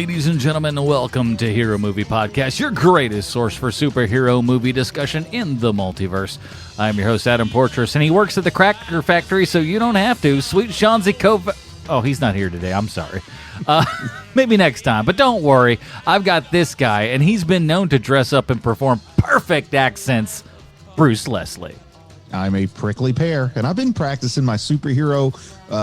Ladies and gentlemen, welcome to Hero Movie Podcast, your greatest source for superhero movie discussion in the multiverse. I'm your host, Adam Portress, and he works at the Cracker Factory, so you don't have to. Sweet Seanzy Oh, he's not here today. I'm sorry. Maybe next time, but don't worry. I've got this guy, and he's been known to dress up and perform perfect accents. Bruce Leslie. I'm a prickly pear, and I've been practicing my superhero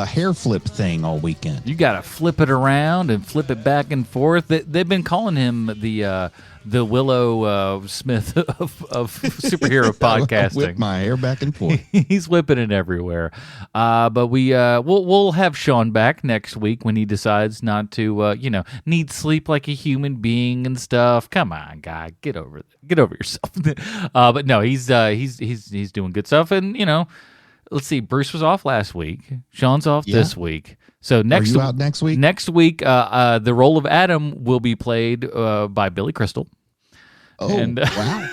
hair flip thing all weekend. You got to flip it around and flip it back and forth. They've been calling him the Willow Smith of superhero podcasting. Whip my hair back and forth. He's whipping it everywhere. But we'll have Sean back next week when he decides not to need sleep like a human being and stuff. Come on, guy, get over yourself. But no, he's doing good stuff, and let's see. Bruce was off last week. Sean's off this week. So next, are you out next week? Next week, the role of Adam will be played by Billy Crystal. Oh, and, wow.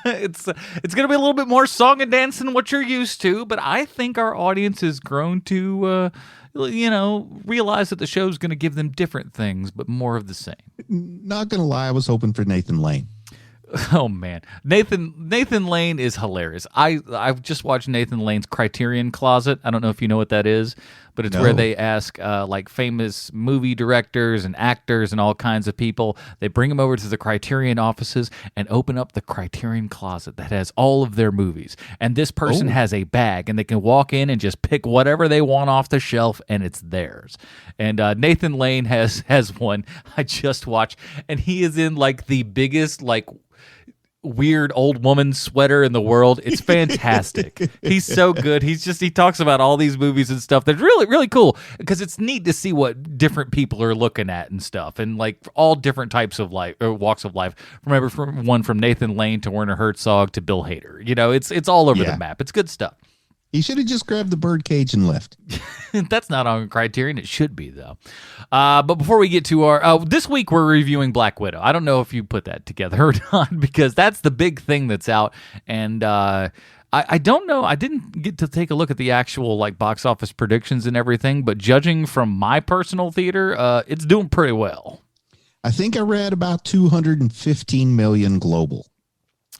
It's going to be a little bit more song and dance than what you're used to, but I think our audience has grown to, realize that the show's going to give them different things, but more of the same. Not going to lie, I was hoping for Nathan Lane. Oh man, Nathan Lane is hilarious. I've just watched Nathan Lane's Criterion Closet. I don't know if you know what that is, but it's where they ask like famous movie directors and actors and all kinds of people. They bring them over to the Criterion offices and open up the Criterion Closet that has all of their movies. And this person has a bag, and they can walk in and just pick whatever they want off the shelf, and it's theirs. And Nathan Lane has one I just watched, and he is in like the biggest weird old woman sweater in the world. It's fantastic. He's so good. He talks about all these movies and stuff. That's really, really cool because it's neat to see what different people are looking at and stuff, and like all different types of life or walks of life. From Nathan Lane to Werner Herzog to Bill Hader. It's all over the map. It's good stuff. He should have just grabbed the birdcage and left. That's not on Criterion. It should be, though. But before we get to our... this week, we're reviewing Black Widow. I don't know if you put that together or not, because that's the big thing that's out. And I don't know. I didn't get to take a look at the actual box office predictions and everything, but judging from my personal theater, it's doing pretty well. I think I read about 215 million global.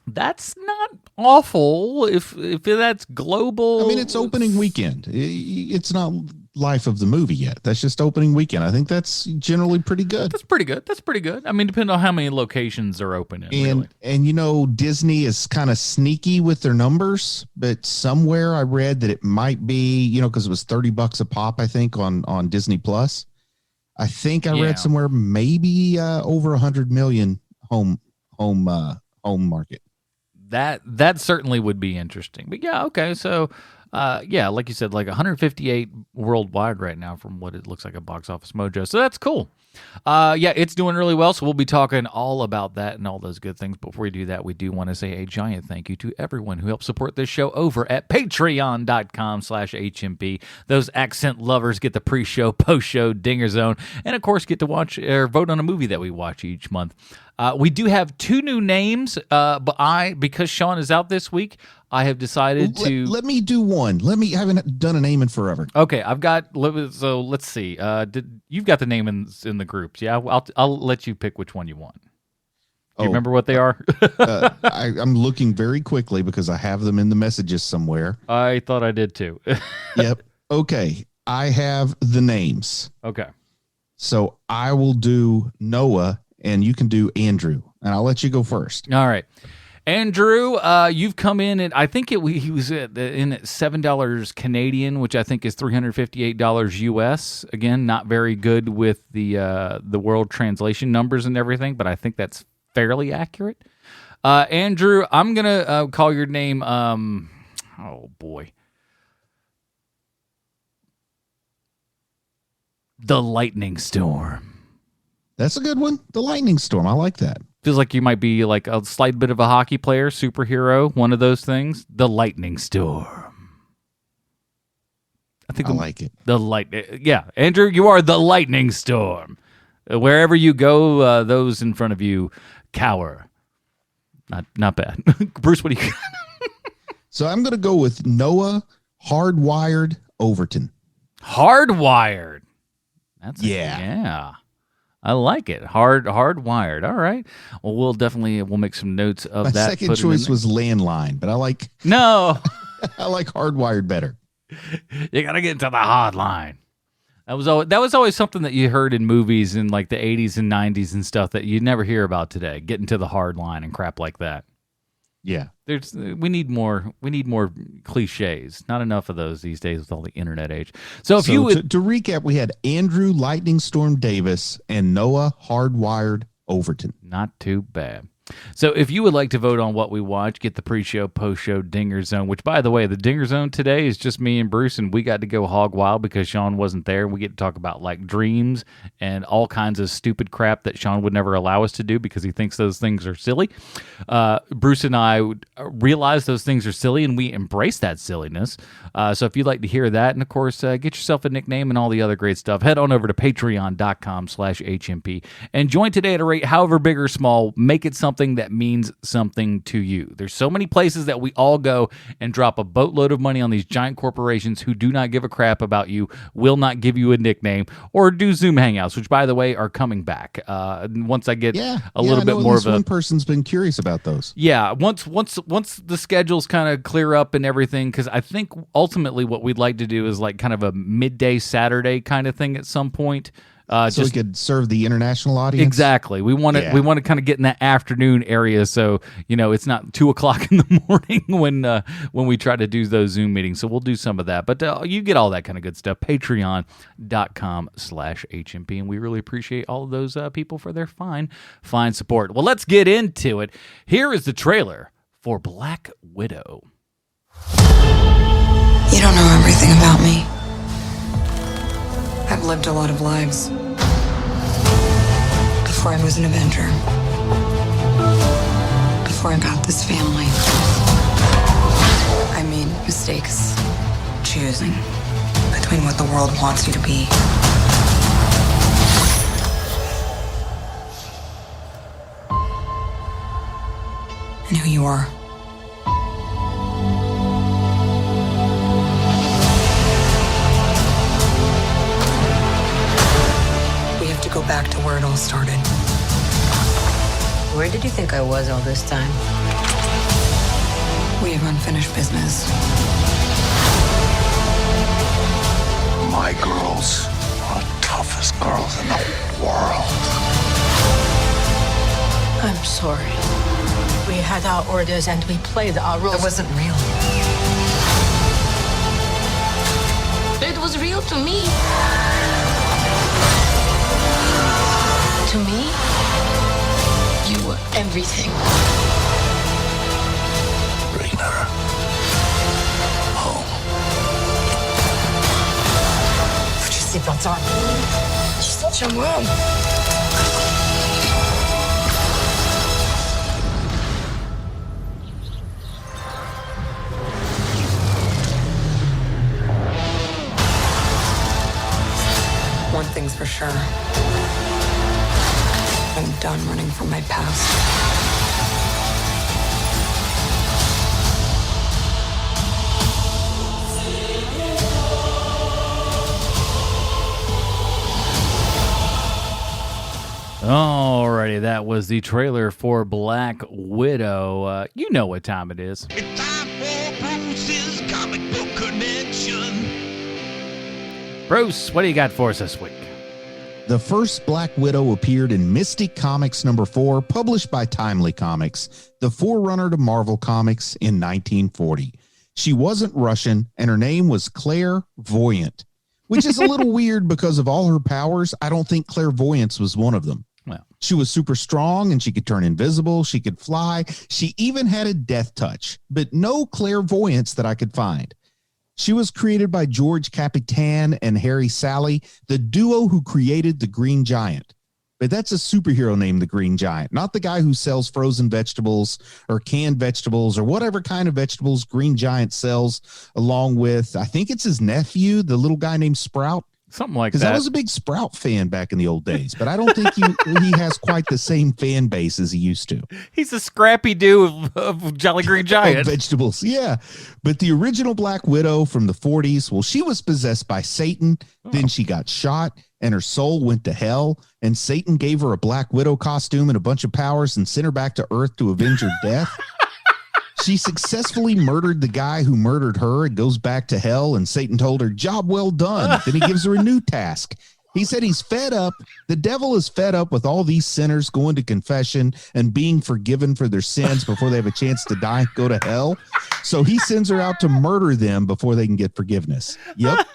That's not awful if that's global. I mean, it's opening weekend. It's not life of the movie yet. That's just opening weekend. I think that's generally pretty good. That's pretty good. I mean, depending on how many locations are open. And Disney is kind of sneaky with their numbers, but somewhere I read that it might be, because it was $30 a pop, I think, on Disney Plus. I think I read somewhere maybe over 100 million home market. That certainly would be interesting. But yeah, okay. So, like you said, 158 worldwide right now from what it looks like a Box Office Mojo. So that's cool. It's doing really well. So we'll be talking all about that and all those good things. Before we do that, we do want to say a giant thank you to everyone who helps support this show over at patreon.com/HMP. Those accent lovers get the pre-show, post-show, dinger zone, and of course get to watch or vote on a movie that we watch each month. We do have 2 new names, but because Sean is out this week, I have decided to... Let me do one. I haven't done a name in forever. Okay, I've got... So let's see. You've got the name in the groups, yeah? I'll let you pick which one you want. Do you remember what they are? I'm looking very quickly because I have them in the messages somewhere. I thought I did too. Yep. Okay, I have the names. Okay. So I will do Noah, and you can do Andrew, and I'll let you go first. All right. Andrew, you've come in at, I think he was in at $7 Canadian, which I think is $358 US. Again, not very good with the world translation numbers and everything, but I think that's fairly accurate. Andrew, I'm going to call your name, oh boy. The Lightning Storm. That's a good one. The Lightning Storm. I like that. Feels like you might be like a slight bit of a hockey player, superhero, one of those things. The Lightning Storm. I like it. Yeah, Andrew, you are the Lightning Storm. Wherever you go, those in front of you cower. Not bad. Bruce, what do you got? So I'm going to go with Noah Hardwired Overton. Hardwired. Yeah. I like it. Hardwired. All right. Well, we'll make some notes of My that. My second choice was Landline, but I like Hardwired better. You got to get into the hotline. That was always something that you heard in movies in like the 80s and 90s and stuff that you never hear about today. Getting to the hard line and crap like that. Yeah. We need more cliches. Not enough of those these days with all the internet age. So to recap, we had Andrew Lightning Storm Davis and Noah Hardwired Overton. Not too bad. So if you would like to vote on what we watch, get the pre-show, post-show Dinger Zone, which, by the way, the Dinger Zone today is just me and Bruce, and we got to go hog wild because Sean wasn't there. We get to talk about, like, dreams and all kinds of stupid crap that Sean would never allow us to do because he thinks those things are silly. Bruce and I realize those things are silly, and we embrace that silliness. So if you'd like to hear that, and, of course, get yourself a nickname and all the other great stuff, head on over to patreon.com/HMP and join today at a rate however big or small. Make it something that means something to you. There's so many places that we all go and drop a boatload of money on these giant corporations who do not give a crap about you, will not give you a nickname, or do Zoom hangouts, which, by the way, are coming back. Once I get a little bit more of a... one person's been curious about those. Yeah, once the schedules kind of clear up and everything, because I think ultimately what we'd like to do is like kind of a midday Saturday kind of thing at some point. So we could serve the international audience. Exactly. We want to kind of get in that afternoon area, so it's not 2:00 in the morning when we try to do those Zoom meetings. So we'll do some of that, but you get all that kind of good stuff. Patreon.com/HMP, and we really appreciate all of those people for their fine support. Well, let's get into it. Here is the trailer for Black Widow. You don't know everything about me. I've lived a lot of lives before I was an Avenger, before I got this family. I made mistakes choosing between what the world wants you to be and who you are. Go back to where it all started. Where did you think I was all this time? We have unfinished business. My girls are the toughest girls in the world. I'm sorry. We had our orders and we played our roles. It wasn't real. It was real to me. To me, you were everything. Bring her home. Put your seatbelts on. She's such a mom. One thing's for sure. I'm done running from my past. Alrighty, that was the trailer for Black Widow. You know what time it is. It's time for Bruce's Comic Book Connection. Bruce, what do you got for us this week? The first Black Widow appeared in Mystic Comics #4, published by Timely Comics, the forerunner to Marvel Comics in 1940. She wasn't Russian, and her name was Clairvoyant, which is a little weird because of all her powers. I don't think clairvoyance was one of them. Well, she was super strong, and she could turn invisible. She could fly. She even had a death touch, but no clairvoyance that I could find. She was created by George Capitan and Harry Sally, the duo who created the Green Giant. But that's a superhero named the Green Giant, not the guy who sells frozen vegetables or canned vegetables or whatever kind of vegetables Green Giant sells, along with, I think it's his nephew, the little guy named Sprout. Something like Because that. I was a big Sprout fan back in the old days, but I don't think he has quite the same fan base as he used to. He's a scrappy do of Jolly Green Giant. Vegetables, yeah. But the original Black Widow from the 40s, well, she was possessed by Satan. Then she got shot, and her soul went to hell. And Satan gave her a Black Widow costume and a bunch of powers and sent her back to Earth to avenge her death. She successfully murdered the guy who murdered her and goes back to hell, and Satan told her, job well done. Then he gives her a new task. He said he's fed up. The devil is fed up with all these sinners going to confession and being forgiven for their sins before they have a chance to die and go to hell. So he sends her out to murder them before they can get forgiveness. Yep.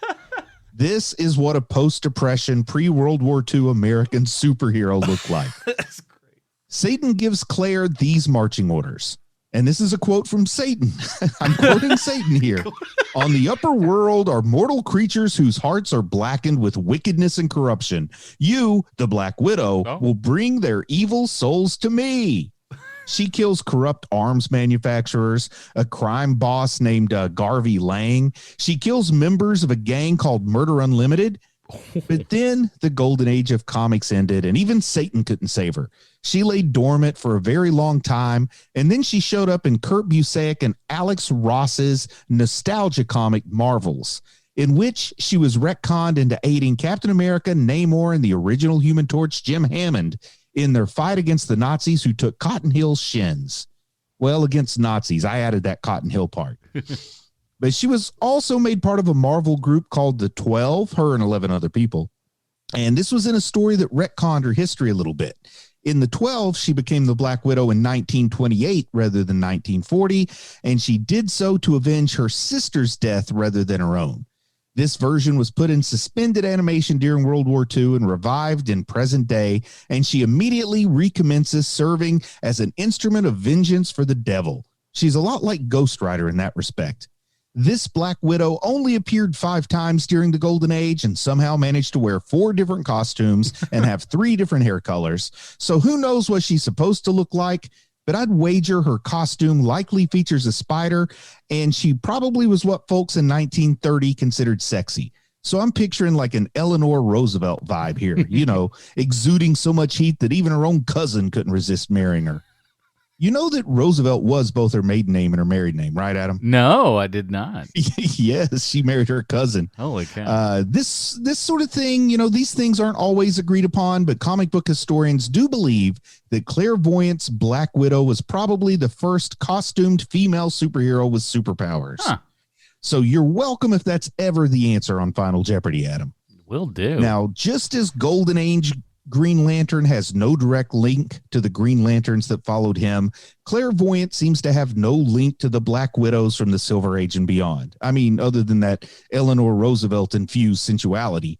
This is what a post-depression, pre-World War II American superhero looked like. That's great. Satan gives Claire these marching orders. And this is a quote from Satan. I'm quoting Satan here. On the upper world are mortal creatures whose hearts are blackened with wickedness and corruption. You, the Black Widow, will bring their evil souls to me. She kills corrupt arms manufacturers, a crime boss named Garvey Lang. She kills members of a gang called Murder Unlimited. But then the golden age of comics ended, and even Satan couldn't save her. She lay dormant for a very long time, and then she showed up in Kurt Busiek and Alex Ross's nostalgia comic Marvels, in which she was retconned into aiding Captain America, Namor, and the original Human Torch, Jim Hammond, in their fight against the Nazis who took Cotton Hill's shins. Well, against Nazis. I added that Cotton Hill part. But she was also made part of a Marvel group called the 12, her and 11 other people. And this was in a story that retconned her history a little bit. In the 12, she became the Black Widow in 1928 rather than 1940, and she did so to avenge her sister's death rather than her own. This version was put in suspended animation during World War II and revived in present day, and she immediately recommences serving as an instrument of vengeance for the devil. She's a lot like Ghost Rider in that respect. This Black Widow only appeared 5 times during the Golden Age and somehow managed to wear 4 different costumes and have 3 different hair colors. So who knows what she's supposed to look like, but I'd wager her costume likely features a spider, and she probably was what folks in 1930 considered sexy. So I'm picturing like an Eleanor Roosevelt vibe here, you know, exuding so much heat that even her own cousin couldn't resist marrying her. You know that Roosevelt was both her maiden name and her married name, right, Adam? No, I did not. Yes, she married her cousin. Holy cow. This sort of thing, you know, these things aren't always agreed upon, but comic book historians do believe that Clairvoyant's Black Widow was probably the first costumed female superhero with superpowers. Huh. So you're welcome if that's ever the answer on Final Jeopardy, Adam. Will do. Now, just as Golden Age Green Lantern has no direct link to the Green Lanterns that followed him, Clairvoyant seems to have no link to the Black Widows from the Silver Age and beyond. I mean, other than that Eleanor Roosevelt infused sensuality.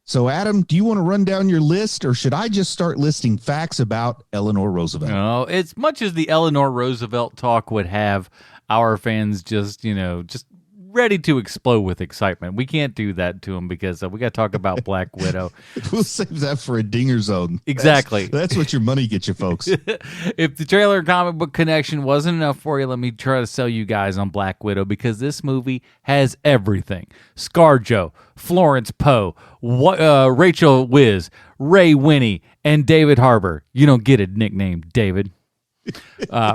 So, Adam, do you want to run down your list, or should I just start listing facts about Eleanor Roosevelt? No, as much as the Eleanor Roosevelt talk would have our fans just ready to explode with excitement, we can't do that to them because we got to talk about Black Widow. We'll save that for a dinger zone. Exactly. That's what your money gets you, folks. If the trailer and comic book connection wasn't enough for you, let me try to sell you guys on Black Widow, because this movie has everything. ScarJo, Florence Poe, Rachel Wiz, Ray Winnie, and David Harbour. You don't get a nickname, David.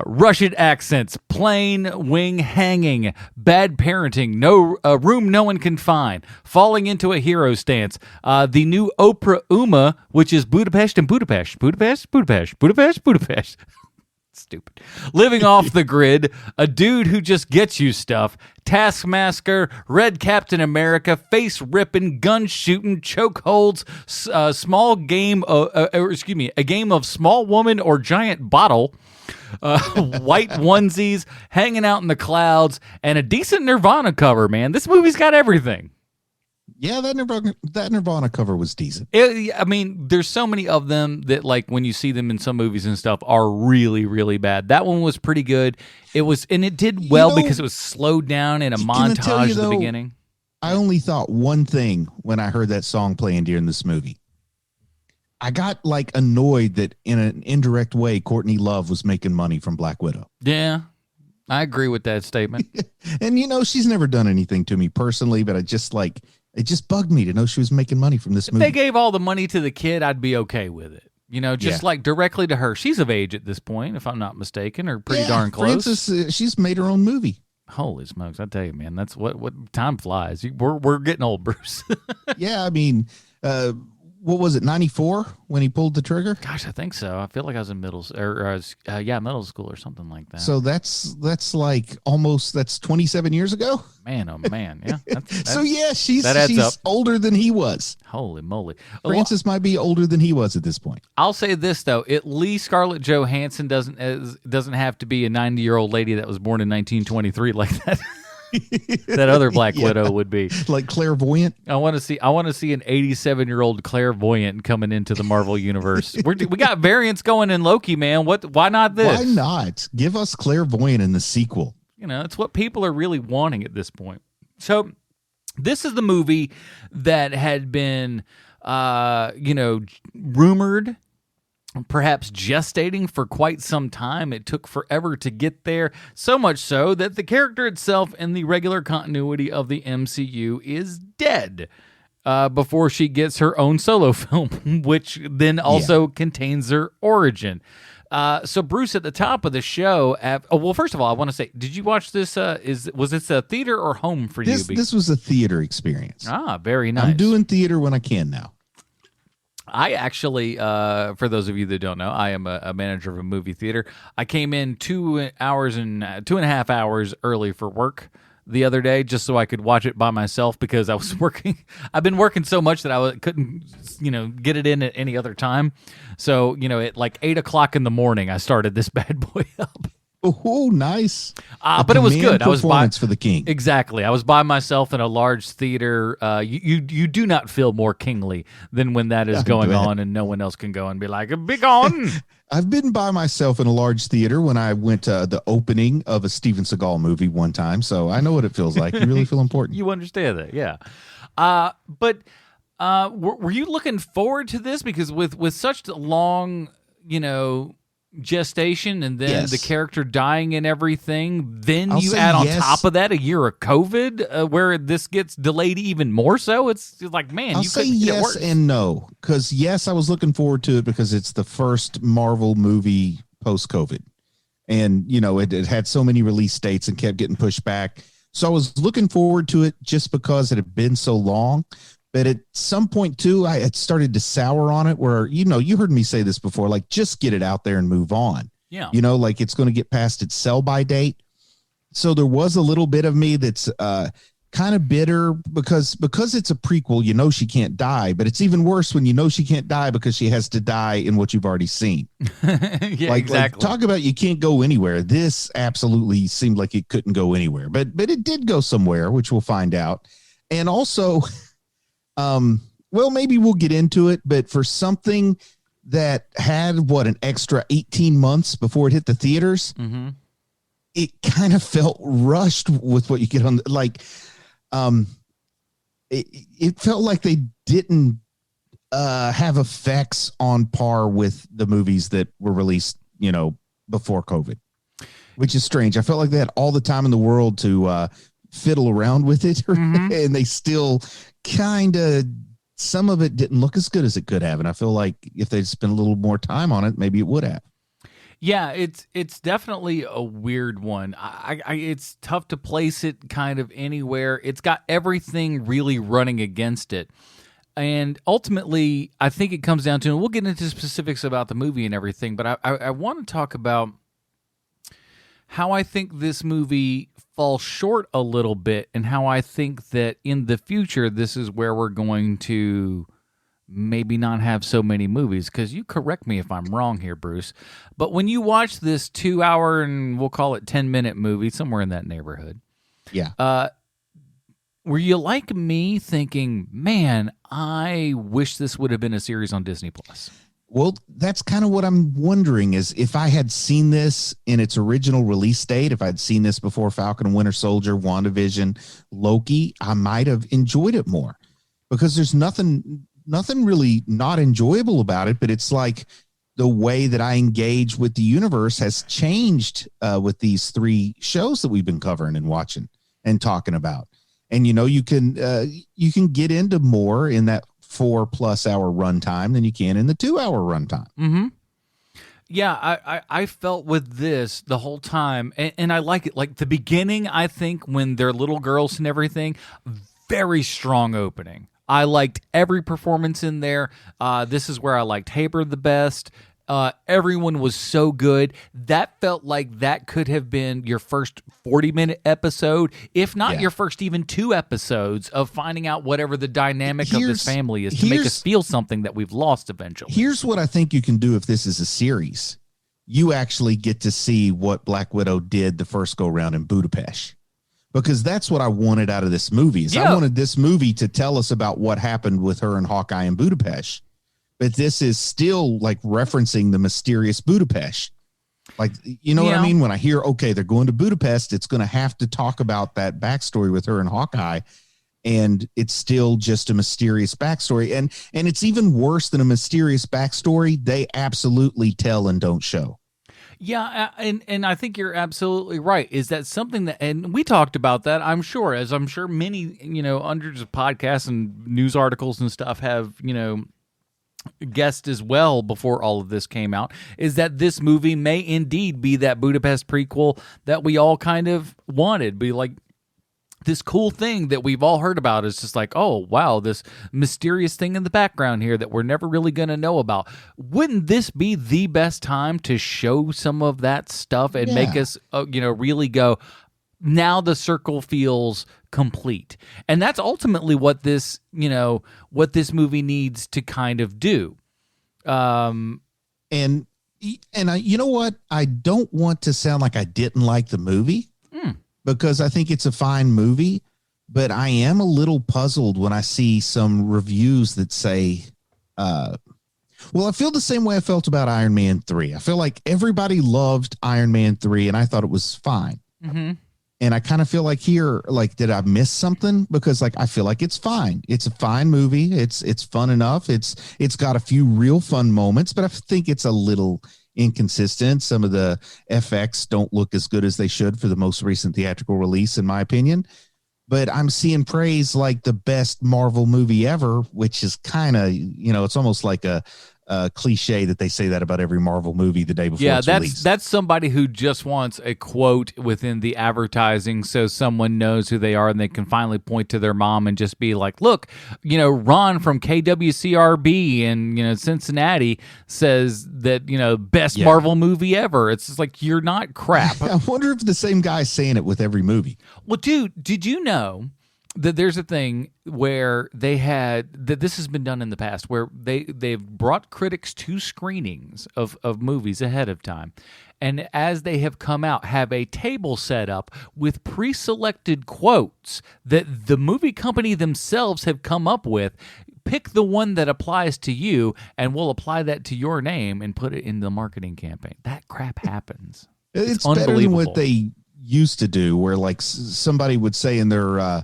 Russian accents, plane wing hanging, bad parenting, no room no one can find, falling into a hero stance, the new Oprah Uma, which is Budapest and Budapest. Stupid. Living off the grid, a dude who just gets you stuff, Taskmaster, Red Captain America, face ripping, gun shooting, choke holds, a game of small woman or giant bottle, white onesies, hanging out in the clouds, and a decent Nirvana cover, man. This movie's got everything. Yeah, that Nirvana cover was decent. I mean, there's so many of them that, like, when you see them in some movies and stuff, are really, really bad. That one was pretty good. It did well because it was slowed down in a montage at the beginning. I only thought one thing when I heard that song playing during this movie. I got like annoyed that in an indirect way, Courtney Love was making money from Black Widow. Yeah, I agree with that statement. And, you know, she's never done anything to me personally, but I just like, It just bugged me to know she was making money from this If movie. they gave all the money to the kid, I'd be okay with it. Just like directly to her. She's of age at this point, if I'm not mistaken, or pretty darn close. Frances, she's made her own movie. Holy smokes! I tell you, man, that's what time flies. We're getting old, Bruce. Yeah, I mean, what was it, 94 when he pulled the trigger? Gosh, I think so. I feel like I was in middle school or something like that. So that's like that's 27 years ago. Man, oh man, yeah. So yeah, she's up. older than he was. Holy moly, Frances might be older than he was at this point. I'll say this though: at least Scarlett Johansson doesn't have to be a 90-year-old lady that was born in 1923 like that. That other Black Widow would be like clairvoyant. I want to see an 87-year-old clairvoyant coming into the Marvel universe. We got variants going in Loki, man. Why not this? Why not give us clairvoyant in the sequel? It's what people are really wanting at this point. So this is the movie that had been rumored, perhaps gestating for quite some time. It took forever to get there, so much so that the character itself in the regular continuity of the MCU is dead before she gets her own solo film, which then also contains her origin. So Bruce, at the top of the show, well, first of all, I want to say, did you watch this? Was this a theater or home for you? This was a theater experience. Very nice. I'm doing theater when I can now. I actually, for those of you that don't know, I am a manager of a movie theater. I came in 2.5 hours early for work the other day just so I could watch it by myself because I was working. I've been working so much that I couldn't, get it in at any other time. So, at like 8 o'clock in the morning, I started this bad boy up. Oh, nice! But it was good. I was for the king. Exactly. I was by myself in a large theater. You do not feel more kingly than when that is going on and no one else can go and be like, "Be gone." I've been by myself in a large theater when I went to the opening of a Steven Seagal movie one time, so I know what it feels like. You really feel important. You understand that, yeah. But were you looking forward to this because with such long, gestation and then the character dying and everything, then you add on top of that a year of COVID where this gets delayed even more so? It's like, man, I'll you say couldn't get it yes worse. and no, because yes, I was looking forward to it because it's the first Marvel movie post-COVID, and it had so many release dates and kept getting pushed back. So I was looking forward to it just because it had been so long. But at some point, too, I had started to sour on it where, you heard me say this before, like, just get it out there and move on. Yeah. Like it's going to get past its sell-by date. So there was a little bit of me that's kind of bitter because it's a prequel, she can't die. But it's even worse when she can't die because she has to die in what you've already seen. Yeah, like, exactly. Like, talk about you can't go anywhere. This absolutely seemed like it couldn't go anywhere. But it did go somewhere, which we'll find out. And also... well, maybe we'll get into it, but for something that had an extra 18 months before it hit the theaters, it kind of felt rushed with what you get on. It felt like they didn't have effects on par with the movies that were released, before COVID, which is strange. I felt like they had all the time in the world to fiddle around with it, and they still kind of, some of it didn't look as good as it could have. And I feel like if they'd spent a little more time on it, maybe it would have. Yeah, it's definitely a weird one. It's tough to place it kind of anywhere. It's got everything really running against it. And ultimately, I think it comes down to, and we'll get into specifics about the movie and everything, but I want to talk about how I think this movie falls short a little bit and how I think that in the future, this is where we're going to maybe not have so many movies, because you correct me if I'm wrong here, Bruce, but when you watch this 2 hour and we'll call it 10-minute movie, somewhere in that neighborhood, were you like me thinking, man, I wish this would have been a series on Disney Plus? Well, that's kind of what I'm wondering, is if I had seen this in its original release date, if I'd seen this before Falcon and Winter Soldier, WandaVision, Loki, I might have enjoyed it more, because there's nothing really not enjoyable about it. But it's like the way that I engage with the universe has changed with these 3 shows that we've been covering and watching and talking about. and you can get into more in that 4+ hour runtime than you can in the 2-hour runtime. Mm-hmm. Yeah, I felt with this the whole time, and I like it. Like the beginning, I think when they're little girls and everything, very strong opening. I liked every performance in there. This is where I liked Haber the best. Everyone was so good. That felt like that could have been your first 40-minute episode, if not your first even 2 episodes of finding out whatever the dynamic of this family is to make us feel something that we've lost eventually. Here's what I think you can do if this is a series. You actually get to see what Black Widow did the first go-round in Budapest. Because that's what I wanted out of this movie. I wanted this movie to tell us about what happened with her and Hawkeye in Budapest. But this is still like referencing the mysterious Budapest. Like, you know what I mean? When I hear, okay, they're going to Budapest, it's going to have to talk about that backstory with her and Hawkeye. And it's still just a mysterious backstory. And it's even worse than a mysterious backstory. They absolutely tell and don't show. Yeah, and I think you're absolutely right. Is that something that, and we talked about that, I'm sure, as I'm sure many, hundreds of podcasts and news articles and stuff have, guessed as well before all of this came out, is that this movie may indeed be that Budapest prequel that we all kind of wanted. Be like this cool thing that we've all heard about is just like, oh, wow, this mysterious thing in the background here that we're never really going to know about. Wouldn't this be the best time to show some of that stuff and make us, really go, now the circle feels complete? And that's ultimately what this, what this movie needs to kind of do. And I, you know what? I don't want to sound like I didn't like the movie. Because I think it's a fine movie, but I am a little puzzled when I see some reviews that say, I feel the same way I felt about Iron Man 3. I feel like everybody loved Iron Man 3, and I thought it was fine. Mm-hmm. And I kind of feel like here, like, did I miss something? Because like, I feel like it's fine. It's a fine movie. It's fun enough. It's got a few real fun moments, but I think it's a little inconsistent. Some of the FX don't look as good as they should for the most recent theatrical release, in my opinion. But I'm seeing praise like the best Marvel movie ever, which is kind of, it's almost like a cliche that they say that about every Marvel movie the day before it's released. That's somebody who just wants a quote within the advertising so someone knows who they are and they can finally point to their mom and just be like, look, Ron from KWCRB in Cincinnati says that, best Marvel movie ever. It's just like, you're not crap. I wonder if the same guy's saying it with every movie. Well, dude, did you know that there's a thing where this has been done in the past where they've brought critics to screenings of movies ahead of time, and as they have come out, have a table set up with pre-selected quotes that the movie company themselves have come up with. Pick the one that applies to you, and we'll apply that to your name and put it in the marketing campaign. That crap happens. It's better than what they used to do, where like somebody would say in their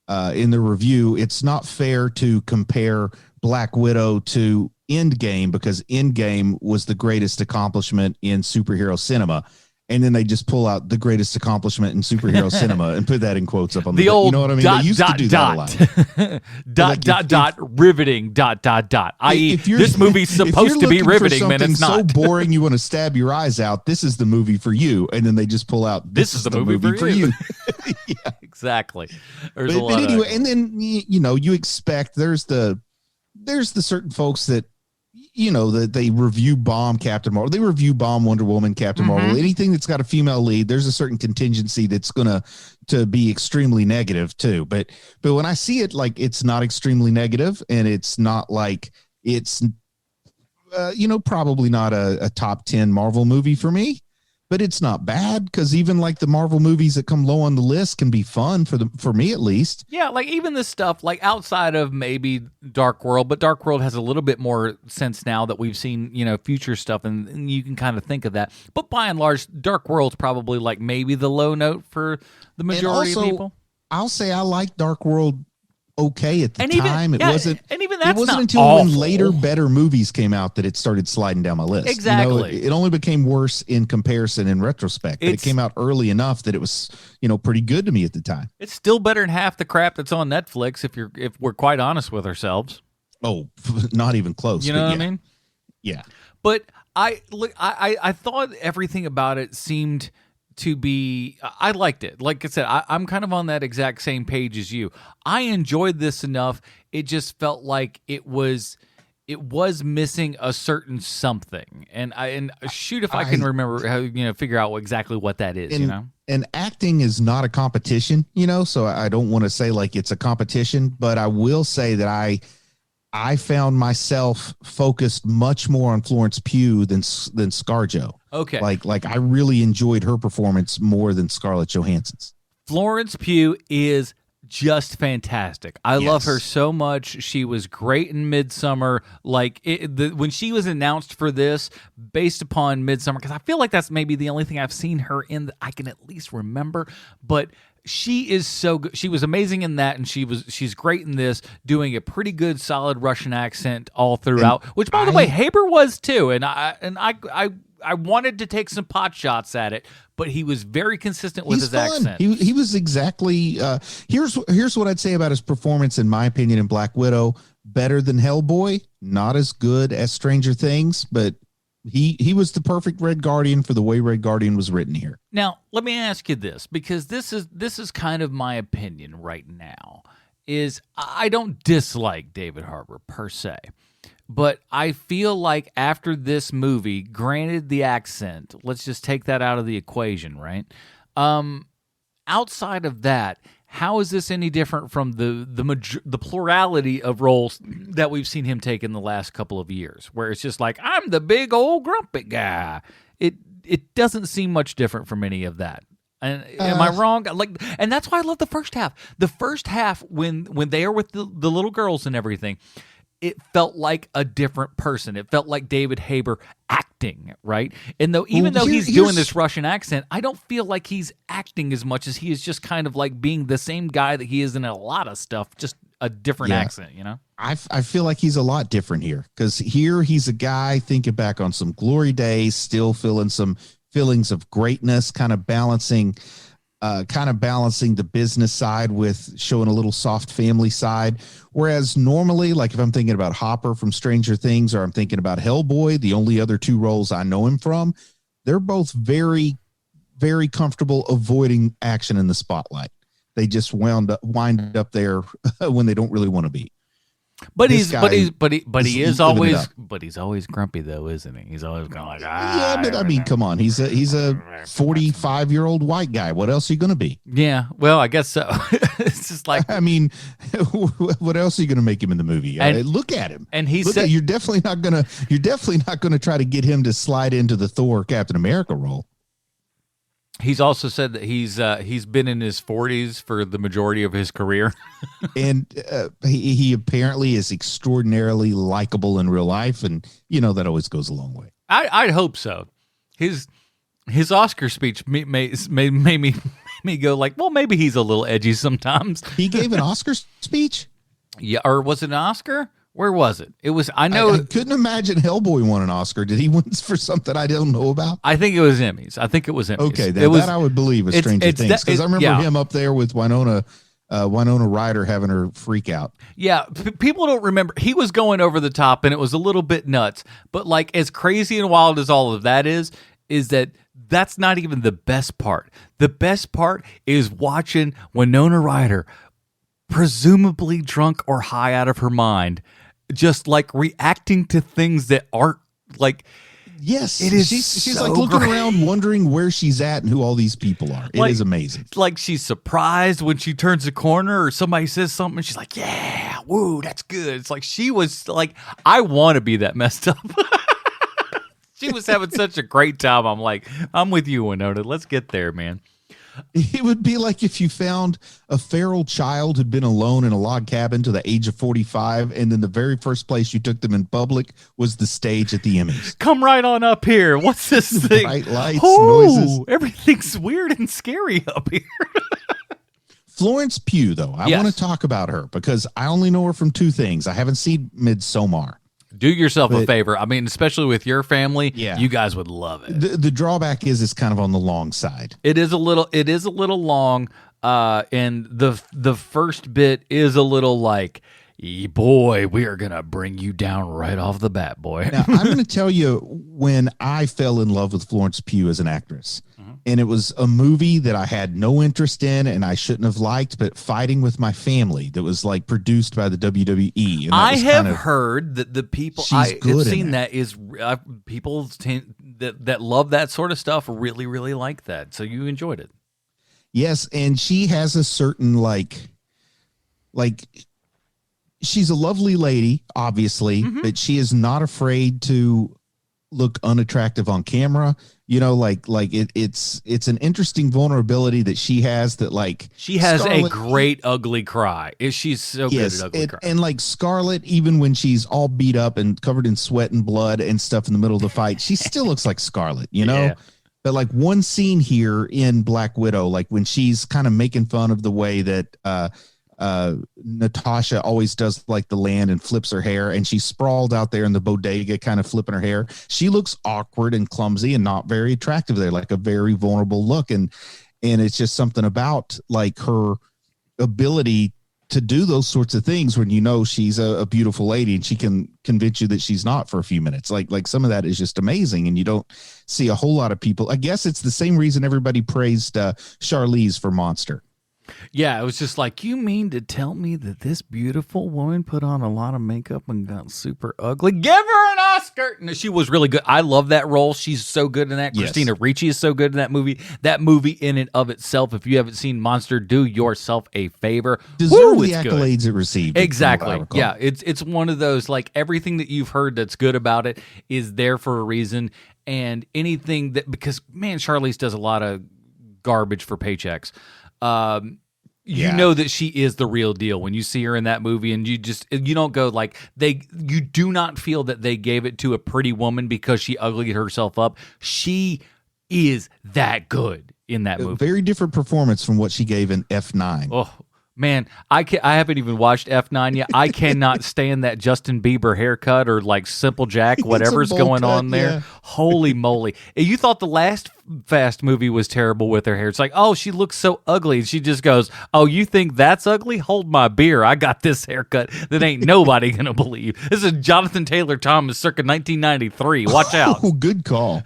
review, it's not fair to compare Black Widow to Endgame because Endgame was the greatest accomplishment in superhero cinema. And then they just pull out the greatest accomplishment in superhero cinema and put that in quotes up on the, old, you know what I mean? They used to do that a lot. Riveting, i.e. this movie's supposed to be riveting, man, it's not. So boring you want to stab your eyes out, this is the movie for you. And then they just pull out, this is the movie for you. Yeah, exactly. But anyway, and then, you expect there's the certain folks that, that they review bomb Captain Marvel. They review bomb Wonder Woman, Captain Marvel. Anything that's got a female lead, there's a certain contingency that's going to be extremely negative too. But when I see it, like, it's not extremely negative, and it's not like it's, probably not a top 10 Marvel movie for me. But it's not bad, because even like the Marvel movies that come low on the list can be fun for me at least. Yeah, like even this stuff like outside of maybe Dark World, but Dark World has a little bit more sense now that we've seen, future stuff, and you can kind of think of that. But by and large, Dark World's probably like maybe the low note for the majority of people. I'll say I like Dark World okay at the And even- time. yeah, It wasn't. and even It that's wasn't not until awful. when later better movies came out that it started sliding down my list. Exactly. It only became worse in comparison in retrospect. But it came out early enough that it was, pretty good to me at the time. It's still better than half the crap that's on Netflix if we're quite honest with ourselves. Oh, not even close. You know but what I mean? Yeah. But I thought everything about it seemed to be, I liked it. Like I said, I'm kind of on that exact same page as you. I enjoyed this enough. It just felt like it was missing a certain something. And shoot if I can remember how, figure out exactly what that is, And acting is not a competition, so I don't want to say like it's a competition, but I will say that I found myself focused much more on Florence Pugh than ScarJo. Okay. Like I really enjoyed her performance more than Scarlett Johansson's. Florence Pugh is just fantastic. I love her so much. She was great in Midsummer. Like when she was announced for this, based upon Midsummer, because I feel like that's maybe the only thing I've seen her in that I can at least remember. But she is so good. She was amazing in that, and she's great in this, doing a pretty good, solid Russian accent all throughout. Which, by the way, Haber was too. And I wanted to take some pot shots at it, but he was very consistent with his accent. He was exactly. Here's what I'd say about his performance, in my opinion, in Black Widow. Better than Hellboy, not as good as Stranger Things, but he was the perfect Red Guardian for the way Red Guardian was written here. Now, let me ask you this, because this is kind of my opinion right now. Is I don't dislike David Harbour per se. But I feel like after this movie, granted the accent, let's just take that out of the equation, right? Outside of that, how is this any different from the plurality of roles that we've seen him take in the last couple of years, where it's just like, I'm the big old grumpy guy? It doesn't seem much different from any of that. And am I wrong? And that's why I love the first half. The first half, when they are with the little girls and everything, it felt like a different person. It felt like David Haber acting, right? And even though he's doing this Russian accent, I don't feel like he's acting as much as he is just kind of like being the same guy that he is in a lot of stuff, just a different accent, I feel like he's a lot different here, because here he's a guy thinking back on some glory days, still feeling some feelings of greatness, kind of balancing the business side with showing a little soft family side. Whereas normally, like if I'm thinking about Hopper from Stranger Things, or I'm thinking about Hellboy, the only other two roles I know him from, they're both very, very comfortable avoiding action in the spotlight. They just wind up there when they don't really want to be. But he's always grumpy though, isn't he? He's always kind of like, yeah, but I mean, come on, he's a 45-year-old white guy. What else are you going to be? Yeah, well, I guess so. It's just like, I mean, what else are you going to make him in the movie? Look at him, and he said, you're definitely not going to try to get him to slide into the Thor Captain America role. He's also said that he's been in his 40s for the majority of his career. And he apparently is extraordinarily likable in real life, and that always goes a long way. I'd hope so. His Oscar speech made me go like, well, maybe he's a little edgy sometimes. He gave an Oscar speech? Yeah, or was it an Oscar? Where was it? It was. I know. I couldn't imagine Hellboy won an Oscar. Did he win for something I don't know about? I think it was Emmys. Okay, that I would believe was Stranger Things, because I remember him up there with Winona Ryder having her freak out. Yeah, people don't remember. He was going over the top, and it was a little bit nuts. But like, as crazy and wild as all of that is that's not even the best part. The best part is watching Winona Ryder, presumably drunk or high out of her mind, just like reacting to things that aren't like. Yes, it is. She's so like looking great. around, wondering where she's at and who all these people are. It is amazing. Like, she's surprised when she turns a corner or somebody says something, and she's like, "Yeah, woo, that's good." It's like she was like, "I want to be that messed up." She was having such a great time. I'm like, I'm with you, Winona. Let's get there, man. It would be like if you found a feral child who'd been alone in a log cabin to the age of 45, and then the very first place you took them in public was the stage at the Emmys. Come right on up here. What's this thing? Bright lights, noises. Everything's weird and scary up here. Florence Pugh, though, I Yes. want to talk about her because I only know her from two things. I haven't seen Midsommar. Do yourself a favor. I mean, especially with your family, Yeah. you guys would love it. The drawback is it's kind of on the long side. It is a little long, and the first bit is a little like, boy, we are gonna bring you down right off the bat, boy. Now, I'm going to tell you when I fell in love with Florence Pugh as an actress, and it was a movie that I had no interest in and I shouldn't have liked, but Fighting with My Family, that was like produced by the WWE. And that I was have kind of- heard that the people She's I have good in seen that. that is people that love that sort of stuff really, really like that. So you enjoyed it. Yes, and she has a certain like she's a lovely lady, obviously, but she is not afraid to look unattractive on camera. You know, it's an interesting vulnerability that she has that like She has Scarlett- a great ugly cry. She's so Yes, good at ugly cry. and like Scarlett, even when she's all beat up and covered in sweat and blood and stuff in the middle of the fight, she still looks like Scarlett, you know? Yeah. But like one scene here in Black Widow, like when she's kind of making fun of the way that Natasha always does like the land and flips her hair, and she's sprawled out there in the bodega kind of flipping her hair. She looks awkward and clumsy and not very attractive there, like a very vulnerable look. And it's just something about like her ability to do those sorts of things when you know she's a beautiful lady and she can convince you that she's not for a few minutes. Like some of that is just amazing, and you don't see a whole lot of people. I guess it's the same reason everybody praised Charlize for Monster. Yeah, it was just like, you mean to tell me that this beautiful woman put on a lot of makeup and got super ugly? Give her an Oscar! No, she was really good. I love that role. She's so good in that. Yes. Christina Ricci is so good in that movie. That movie in and of itself, if you haven't seen Monster, do yourself a favor. Deserve Woo, the it's good. accolades it received. from what I Exactly. recall. Yeah, it's one of those, like, everything that you've heard that's good about it is there for a reason. And anything that, because man, Charlize does a lot of garbage for paychecks. You Yeah. know that she is the real deal when you see her in that movie, and you don't go like you do not feel that they gave it to a pretty woman because she uglied herself up. She is that good in that A movie. very different performance from what she gave in F9. Oh man, I haven't even watched F9 yet. I cannot stand that Justin Bieber haircut or like Simple Jack, It's a whatever's bowl going cut, on there. yeah. Holy moly! You thought the last Fast movie was terrible with her hair. It's like, oh, she looks so ugly, and she just goes, "Oh, you think that's ugly? Hold my beer. I got this haircut that ain't nobody gonna believe." This is Jonathan Taylor Thomas, circa 1993. Watch out. Oh, good call.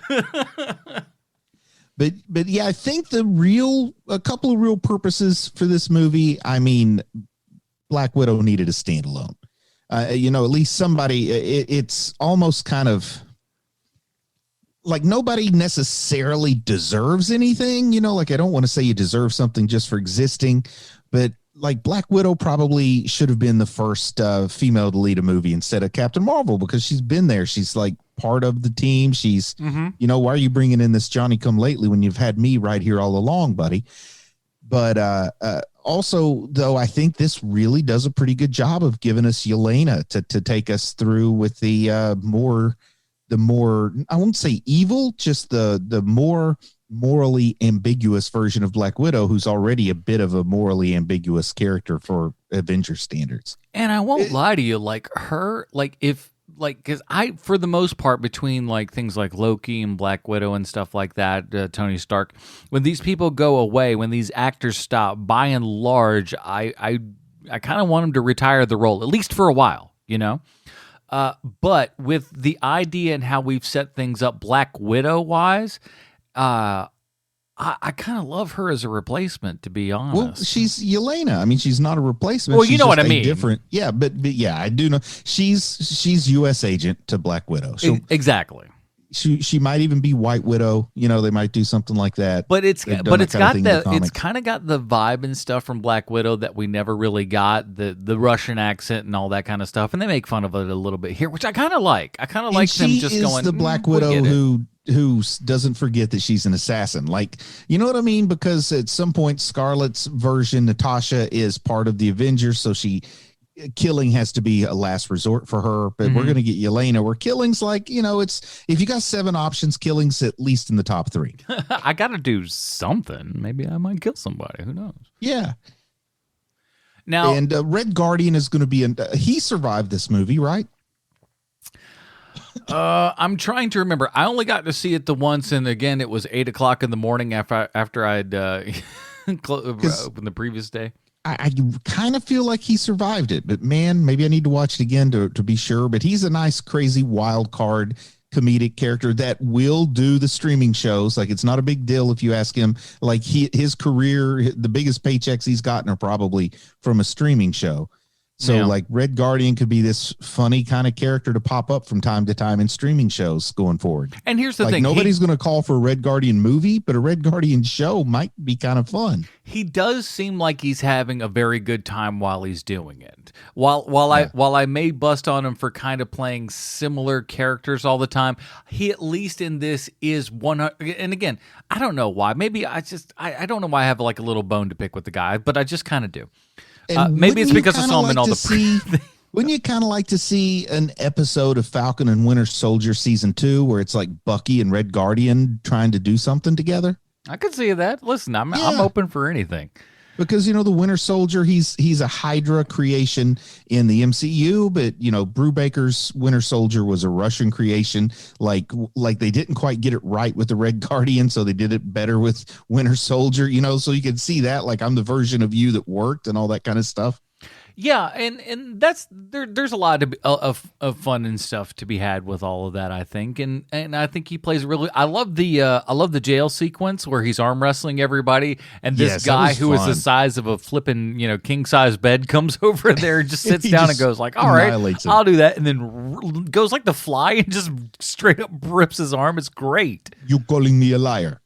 But yeah, I think a couple of real purposes for this movie. I mean, Black Widow needed a standalone. At least somebody. It's almost kind of like nobody necessarily deserves anything. Like I don't want to say you deserve something just for existing, but like Black Widow probably should have been the first female to lead a movie instead of Captain Marvel, because she's been there. She's like part of the team. She's, why are you bringing in this Johnny come lately when you've had me right here all along, buddy? But also, though, I think this really does a pretty good job of giving us Yelena to take us through with the more, I won't say evil, just the more morally ambiguous version of Black Widow, who's already a bit of a morally ambiguous character for Avenger standards. And I won't lie to you, like her, because for the most part, between like things like Loki and Black Widow and stuff like that, Tony Stark, when these people go away, when these actors stop, by and large, I kind of want them to retire the role, at least for a while, but with the idea and how we've set things up Black Widow wise, I kind of love her as a replacement, to be honest. Well, she's Yelena. I mean, she's not a replacement. Well, you She's know what just I a mean. Different, yeah, but yeah, I do know she's U.S. agent to Black Widow. So Exactly. she might even be White Widow. They might do something like that. But it's They've done got that kind of thing in the it's comics. kind of got the vibe and stuff from Black Widow that we never really got, the Russian accent and all that kind of stuff, and they make fun of it a little bit here, which I kind of like. I kind of like them she just is going the Black we'll Widow get it." who doesn't forget that she's an assassin. Like, you know what I mean? Because at some point, Scarlett's version, Natasha, is part of the Avengers, so killing has to be a last resort for her. But we're going to get Yelena, where killing's like, it's if you got 7 options, killing's at least in the top 3. I got to do something. Maybe I might kill somebody. Who knows? Yeah. Now, and Red Guardian is going to be he survived this movie, right? I'm trying to remember. I only got to see it the once, and again, it was 8:00 in the morning after I'd opened the previous day. I kind of feel like he survived it, but man, maybe I need to watch it again to be sure. But he's a nice, crazy, wild card comedic character that will do the streaming shows. Like, it's not a big deal if you ask him. Like, his career, the biggest paychecks he's gotten are probably from a streaming show. So like Red Guardian could be this funny kind of character to pop up from time to time in streaming shows going forward. And here's the thing. Nobody's going to call for a Red Guardian movie, but a Red Guardian show might be kind of fun. He does seem like he's having a very good time while he's doing it. While I may bust on him for kind of playing similar characters all the time, he at least in this is 100. And again, I don't know why. Maybe I don't know why I have like a little bone to pick with the guy, but I just kind of do. Maybe it's because I saw him in all the. Wouldn't you kind of like to see an episode of Falcon and Winter Soldier season 2 where it's like Bucky and Red Guardian trying to do something together? I could see that. Listen, I'm open for anything. Because, the Winter Soldier, he's a Hydra creation in the MCU, but, Brubaker's Winter Soldier was a Russian creation. Like they didn't quite get it right with the Red Guardian, so they did it better with Winter Soldier, so you can see that, like, I'm the version of you that worked and all that kind of stuff. Yeah, and that's there's a lot of fun and stuff to be had with all of that, I think, and I think he plays really. I love the jail sequence where he's arm wrestling everybody, and this guy who is the size of a flipping king size bed comes over there and just sits down and goes like, "All right, I'll do that," and then goes like the fly and just straight up rips his arm. It's great. You calling me a liar?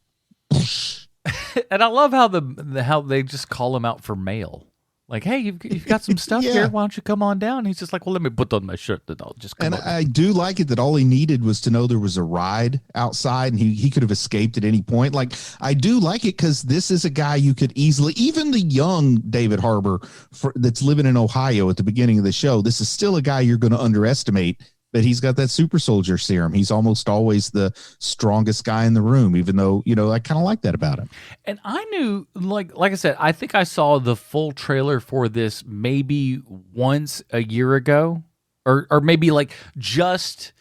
And I love how they just call him out for mail. Like, hey, you've got some stuff here. Why don't you come on down? And he's just like, well, let me put on my shirt, then I'll just come. And I do like it that all he needed was to know there was a ride outside, and he could have escaped at any point. Like, I do like it because this is a guy you could easily, even the young David Harbour that's living in Ohio at the beginning of the show, this is still a guy you're going to underestimate. But he's got that super soldier serum. He's almost always the strongest guy in the room, even though, I kind of like that about him. And I knew, like I said, I think I saw the full trailer for this maybe once a year ago, or maybe like just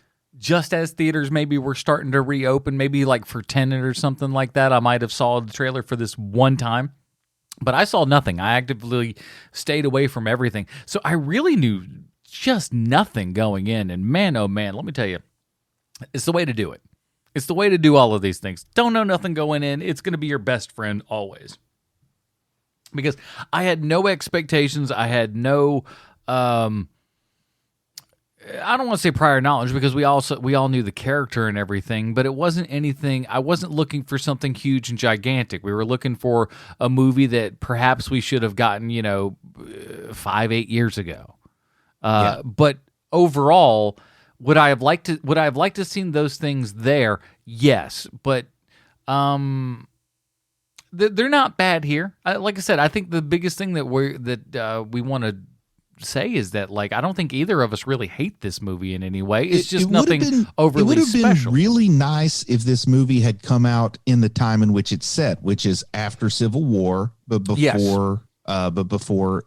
as theaters maybe were starting to reopen, maybe like for Tenet or something like that. I might have saw the trailer for this one time. But I saw nothing. I actively stayed away from everything. So I really knew just nothing going in, and man, oh man, let me tell you, it's the way to do it. It's the way to do all of these things. Don't know nothing going in. It's going to be your best friend always. Because I had no expectations. I had no, I don't want to say prior knowledge, because we all knew the character and everything, but it wasn't anything. I wasn't looking for something huge and gigantic. We were looking for a movie that perhaps we should have gotten, 5-8 years ago. But overall, would I have liked to seen those things there? Yes, but they're not bad here. Like I said, I think the biggest thing that we want to say is that, like, I don't think either of us really hate this movie in any way. It's just nothing overly special. It would have been really nice if this movie had come out in the time in which it's set, which is after Civil War, but before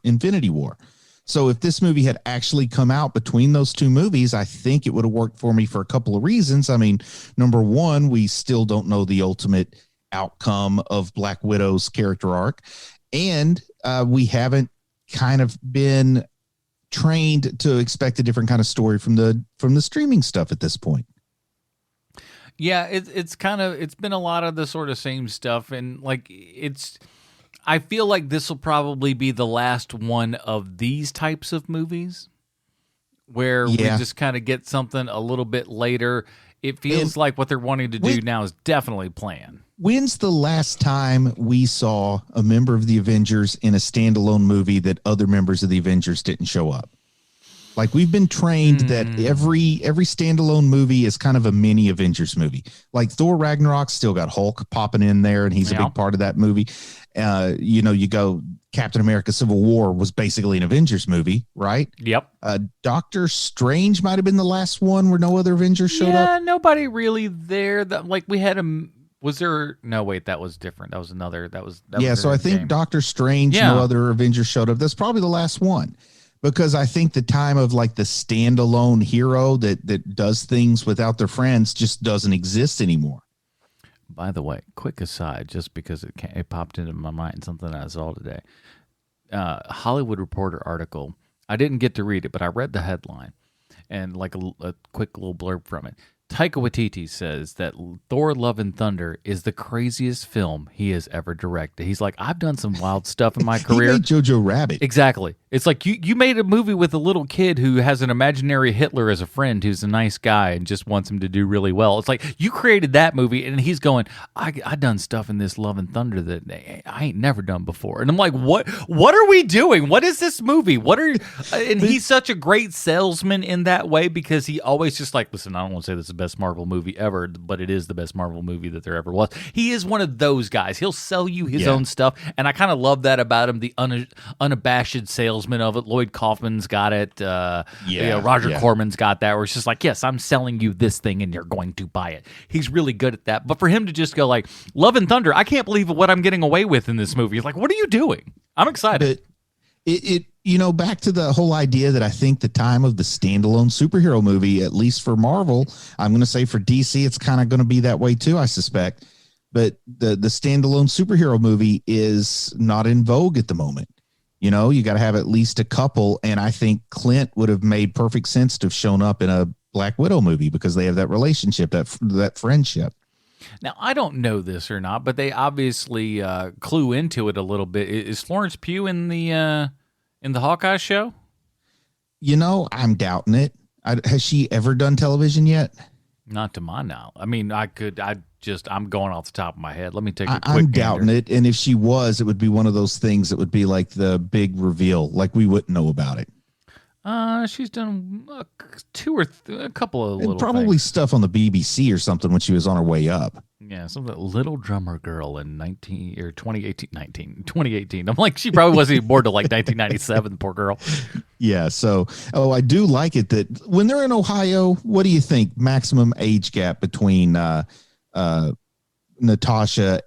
Infinity War. So if this movie had actually come out between those two movies, I think it would have worked for me for a couple of reasons. I mean, number one, we still don't know the ultimate outcome of Black Widow's character arc, and we haven't kind of been trained to expect a different kind of story from the streaming stuff at this point. Yeah, it's been a lot of the sort of same stuff, and like I feel like this will probably be the last one of these types of movies where we just kind of get something a little bit later. It feels like what they're wanting to do now is definitely planned. When's the last time we saw a member of the Avengers in a standalone movie that other members of the Avengers didn't show up? Like, we've been trained that every standalone movie is kind of a mini Avengers movie. Like Thor Ragnarok still got Hulk popping in there, and he's a big part of that movie. You go Captain America Civil War was basically an Avengers movie, right? Yep. Doctor Strange might have been the last one where no other Avengers showed up. Yeah, nobody really there. Like, we had Was there? No, wait, that was different. That was another. That was So I think game. Doctor Strange, no other Avengers showed up. That's probably the last one, because I think the time of like the standalone hero that does things without their friends just doesn't exist anymore. By the way, quick aside, just because it popped into my mind, something I saw today. Hollywood Reporter article. I didn't get to read it, but I read the headline and like a quick little blurb from it. Taika Waititi says that Thor: Love and Thunder is the craziest film he has ever directed. He's like, I've done some wild stuff in my career. He made Jojo Rabbit. Exactly. It's like you made a movie with a little kid who has an imaginary Hitler as a friend who's a nice guy and just wants him to do really well. It's like you created that movie, and he's going, I done stuff in this Love and Thunder that I ain't never done before. And I'm like, what are we doing? What is this movie? And he's such a great salesman in that way, because he always just like, listen, I don't want to say this is the best Marvel movie ever, but it is the best Marvel movie that there ever was. He is one of those guys. He'll sell you his own stuff, and I kind of love that about him, the unabashed salesman of it. Lloyd Kaufman's got it. Roger Corman's got that, where it's just like, yes, I'm selling you this thing and you're going to buy it. He's really good at that. But for him to just go like, Love and Thunder, I can't believe what I'm getting away with in this movie. It's like, what are you doing? I'm excited. But back to the whole idea that I think the time of the standalone superhero movie, at least for Marvel, I'm going to say for DC, it's kind of going to be that way too, I suspect. But the standalone superhero movie is not in vogue at the moment. You got to have at least a couple. And I think Clint would have made perfect sense to have shown up in a Black Widow movie, because they have that relationship, that friendship. Now, I don't know this or not, but they obviously clue into it a little bit. Is Florence Pugh in the Hawkeye show? I'm doubting it. Has she ever done television yet? Not to my knowledge. I mean, I'm going off the top of my head. Let me take a quick I'm doubting it. And if she was, it would be one of those things that would be like the big reveal, like we wouldn't know about it. She's done a couple of little probably things. Stuff on the BBC or something when she was on her way up. Yeah, something Little Drummer Girl in 2018. I'm like, she probably wasn't even born till like 1997, poor girl. Yeah, so I do like it that when they're in Ohio, what do you think? Maximum age gap between Natasha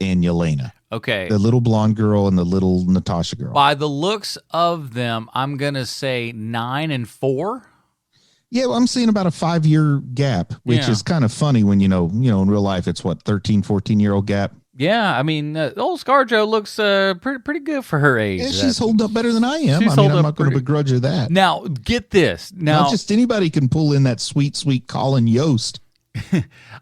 and Yelena. Okay. The little blonde girl and the little Natasha girl. By the looks of them, I'm going to say 9 and 4. Yeah, well, I'm seeing about a 5-year gap, which is kind of funny when, in real life, it's 13, 14-year-old gap. Yeah, I mean, old ScarJo looks pretty good for her age. Yeah, she's holding up better than I am. I'm not going to begrudge her that. Now, get this. Not just anybody can pull in that sweet, sweet Colin Yost.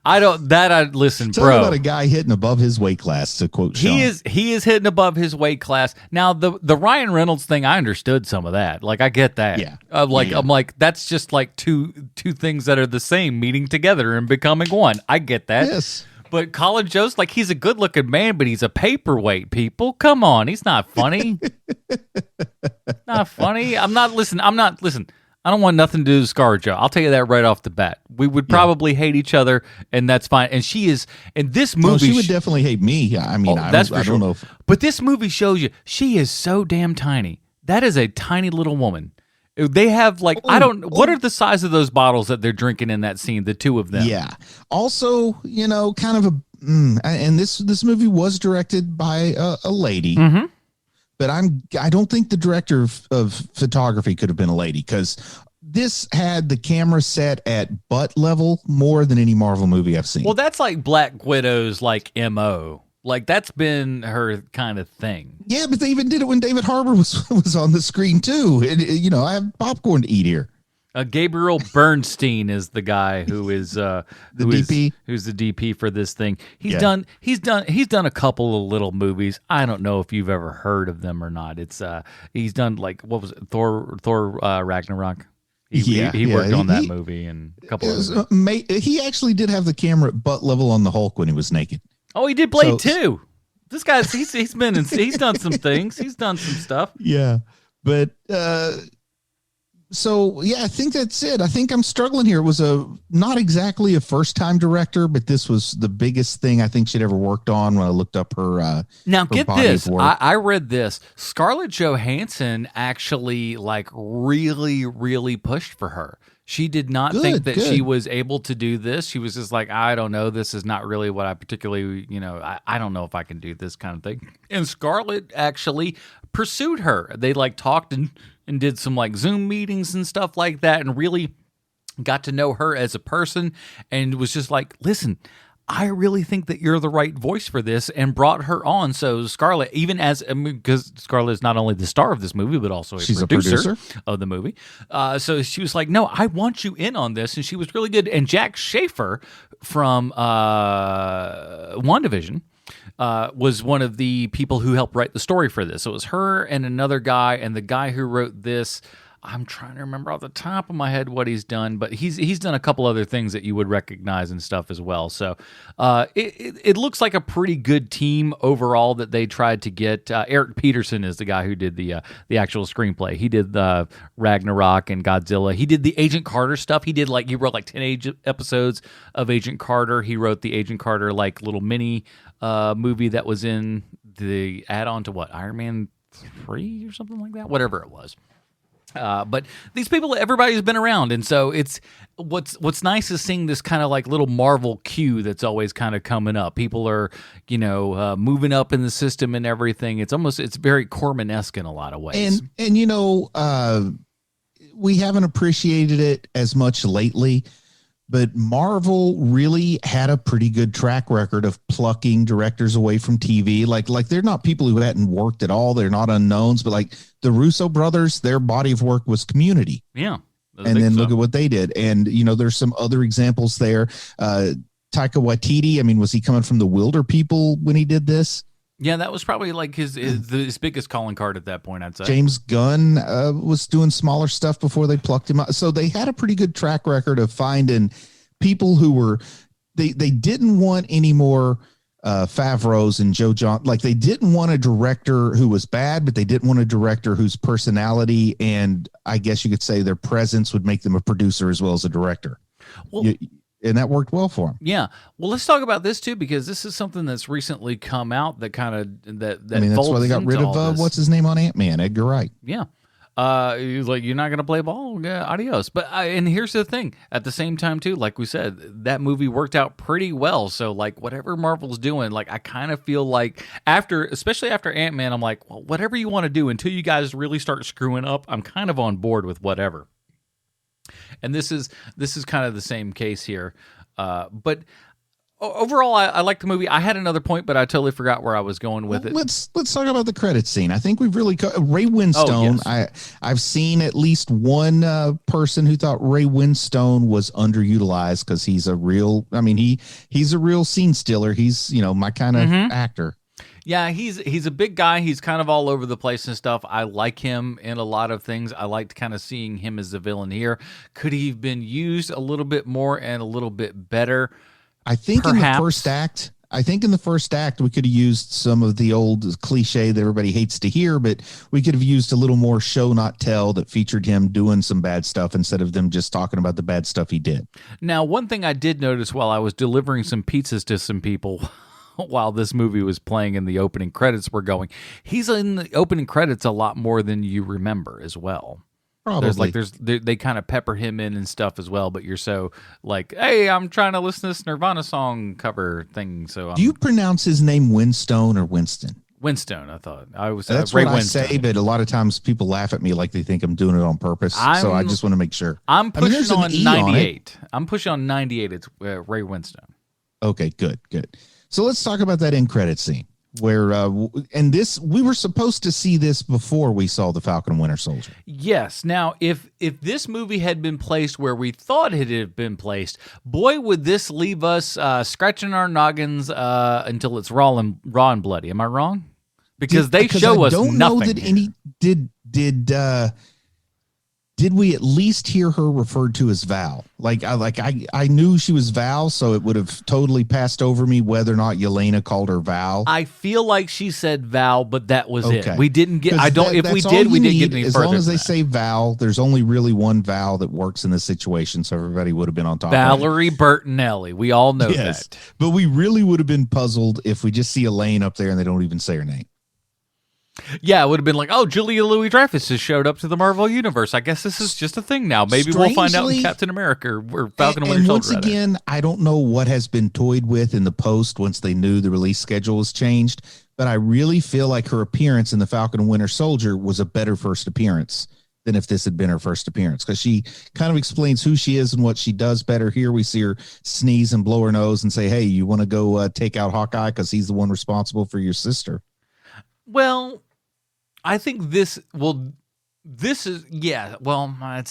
Listen, Talk bro. about a guy hitting above his weight class, to quote Sean. He is hitting above his weight class. Now the Ryan Reynolds thing, I understood some of that. Like I get that. Yeah. I'm like that's just like two things that are the same meeting together and becoming one. I get that. Yes. But Colin Jost, like he's a good looking man, but he's a paperweight. People, come on, he's not funny. Not funny. Listen. I don't want nothing to do with ScarJo. I'll tell you that right off the bat. We would probably hate each other, and that's fine. And she is in this movie. No, she would definitely hate me. Yeah, I mean, I don't know. But this movie shows you she is so damn tiny. That is a tiny little woman. They have what are the size of those bottles that they're drinking in that scene? The two of them. Yeah. Also, kind of and this movie was directed by a lady. Mm-hmm. But I don't think the director of photography could have been a lady, because this had the camera set at butt level more than any Marvel movie I've seen. Well, that's like Black Widow's MO. Like that's been her kind of thing. Yeah, but they even did it when David Harbour was on the screen too. And, I have popcorn to eat here. Gabriel Bernstein is the guy who is DP. Who's the DP for this thing. He's done a couple of little movies. I don't know if you've ever heard of them or not. It's he's done what was it? Thor Ragnarok. He worked on that movie and a couple of he actually did have the camera at butt level on the Hulk when he was naked. Oh, he did Blade too. This guy's he's done some things. He's done some stuff. Yeah. But So yeah, I think that's it. I think I'm struggling here. It was not exactly a first time director, but this was the biggest thing I think she'd ever worked on when I looked up her. Now her get body this. of work. I read this. Scarlett Johansson actually like really, really pushed for her. She did not think that she was able to do this. She was just like, I don't know. This is not really what I particularly, I don't know if I can do this kind of thing. And Scarlett actually pursued her. They like talked and did some like Zoom meetings and stuff like that and really got to know her as a person and was just like, listen, I really think that you're the right voice for this, and brought her on. So Scarlett, even because Scarlett is not only the star of this movie, but also a producer of the movie. So she was like, no, I want you in on this. And she was really good. And Jack Schaefer from WandaVision was one of the people who helped write the story for this. So it was her and another guy, and the guy who wrote this, I'm trying to remember off the top of my head what he's done, but he's done a couple other things that you would recognize and stuff as well. So it looks like a pretty good team overall that they tried to get. Eric Peterson is the guy who did the actual screenplay. He did the Ragnarok and Godzilla. He did the Agent Carter stuff. He wrote like 10 episodes of Agent Carter. He wrote the Agent Carter like little mini movie that was in the add-on to Iron Man 3 or something like that, whatever it was. But these people, everybody's been around, and so it's what's nice is seeing this kind of like little Marvel queue that's always kind of coming up. People are, moving up in the system and everything. It's very Corman-esque in a lot of ways. And we haven't appreciated it as much lately, but Marvel really had a pretty good track record of plucking directors away from TV. Like they're not people who hadn't worked at all. They're not unknowns, but like the Russo brothers, their body of work was Community. Yeah. And then look at what they did. And, there's some other examples there. Taika Waititi, was he coming from the Wilder people when he did this? Yeah, that was probably like his biggest calling card at that point, I'd say. James Gunn was doing smaller stuff before they plucked him out. So they had a pretty good track record of finding people who were they didn't want any more Favreau's and Joe John. Like they didn't want a director who was bad, but they didn't want a director whose personality and I guess you could say their presence would make them a producer as well as a director. Well, and that worked well for him. Yeah. Well, let's talk about this too, because this is something that's recently come out that kind of that. That's why they got rid of what's his name on Ant-Man, Edgar Wright. Yeah. You're not going to play ball? Yeah, adios. But and here's the thing. At the same time, too, like we said, that movie worked out pretty well. So, like, whatever Marvel's doing, like, I kind of feel like especially after Ant-Man, I'm like, well, whatever you want to do until you guys really start screwing up, I'm kind of on board with whatever. And this is kind of the same case here. But overall, I like the movie. I had another point, but I totally forgot where I was going with it. Let's talk about the credit scene. I think we've really Ray Winstone. Oh, yes. I've seen at least one person who thought Ray Winstone was underutilized because he's a real. He's a real scene stealer. He's my kind of actor. Yeah, he's a big guy. He's kind of all over the place and stuff. I like him in a lot of things. I liked kind of seeing him as the villain here. Could he have been used a little bit more and a little bit better? I think Perhaps. in the first act, we could have used some of the old cliche that everybody hates to hear, but we could have used a little more show, not tell, that featured him doing some bad stuff instead of them just talking about the bad stuff he did. Now, one thing I did notice while I was delivering some pizzas to some people while this movie was playing and the opening credits were going, he's in the opening credits a lot more than you remember as well. Probably. They kind of pepper him in and stuff as well, but you're so like, hey, I'm trying to listen to this Nirvana song cover thing. So do you pronounce his name Winstone or Winston? Winstone, I thought. That's Ray what Winstone. I say, but a lot of times people laugh at me like they think I'm doing it on purpose. So I just want to make sure. I'm pushing on 98. I'm pushing on 98. It's Ray Winstone. Okay, good. So let's talk about that end credit scene where, we were supposed to see this before we saw the Falcon and Winter Soldier. Yes. Now, if this movie had been placed where we thought it had been placed, boy, would this leave us scratching our noggins until it's raw and bloody. Am I wrong? Because they show us nothing. Know that did we at least hear her referred to as Val? I knew she was Val, so it would have totally passed over me whether or not Yelena called her Val. I feel like she said Val, but that was it. We didn't get. If we didn't get any further. As long as they say Val, there's only really one Val that works in this situation, so everybody would have been on top. Valerie Bertinelli. We all know that. But we really would have been puzzled if we just see Elaine up there and they don't even say her name. Yeah, it would have been like, oh, Julia Louis-Dreyfus has showed up to the Marvel Universe. I guess this is just a thing now. Maybe we'll find out in Captain America or Falcon and Winter Soldier. And once again, I don't know what has been toyed with in the post once they knew the release schedule was changed, but I really feel like her appearance in the Falcon and Winter Soldier was a better first appearance than if this had been her first appearance, because she kind of explains who she is and what she does better. Here we see her sneeze and blow her nose and say, hey, you want to go take out Hawkeye because he's the one responsible for your sister. Well, I think it's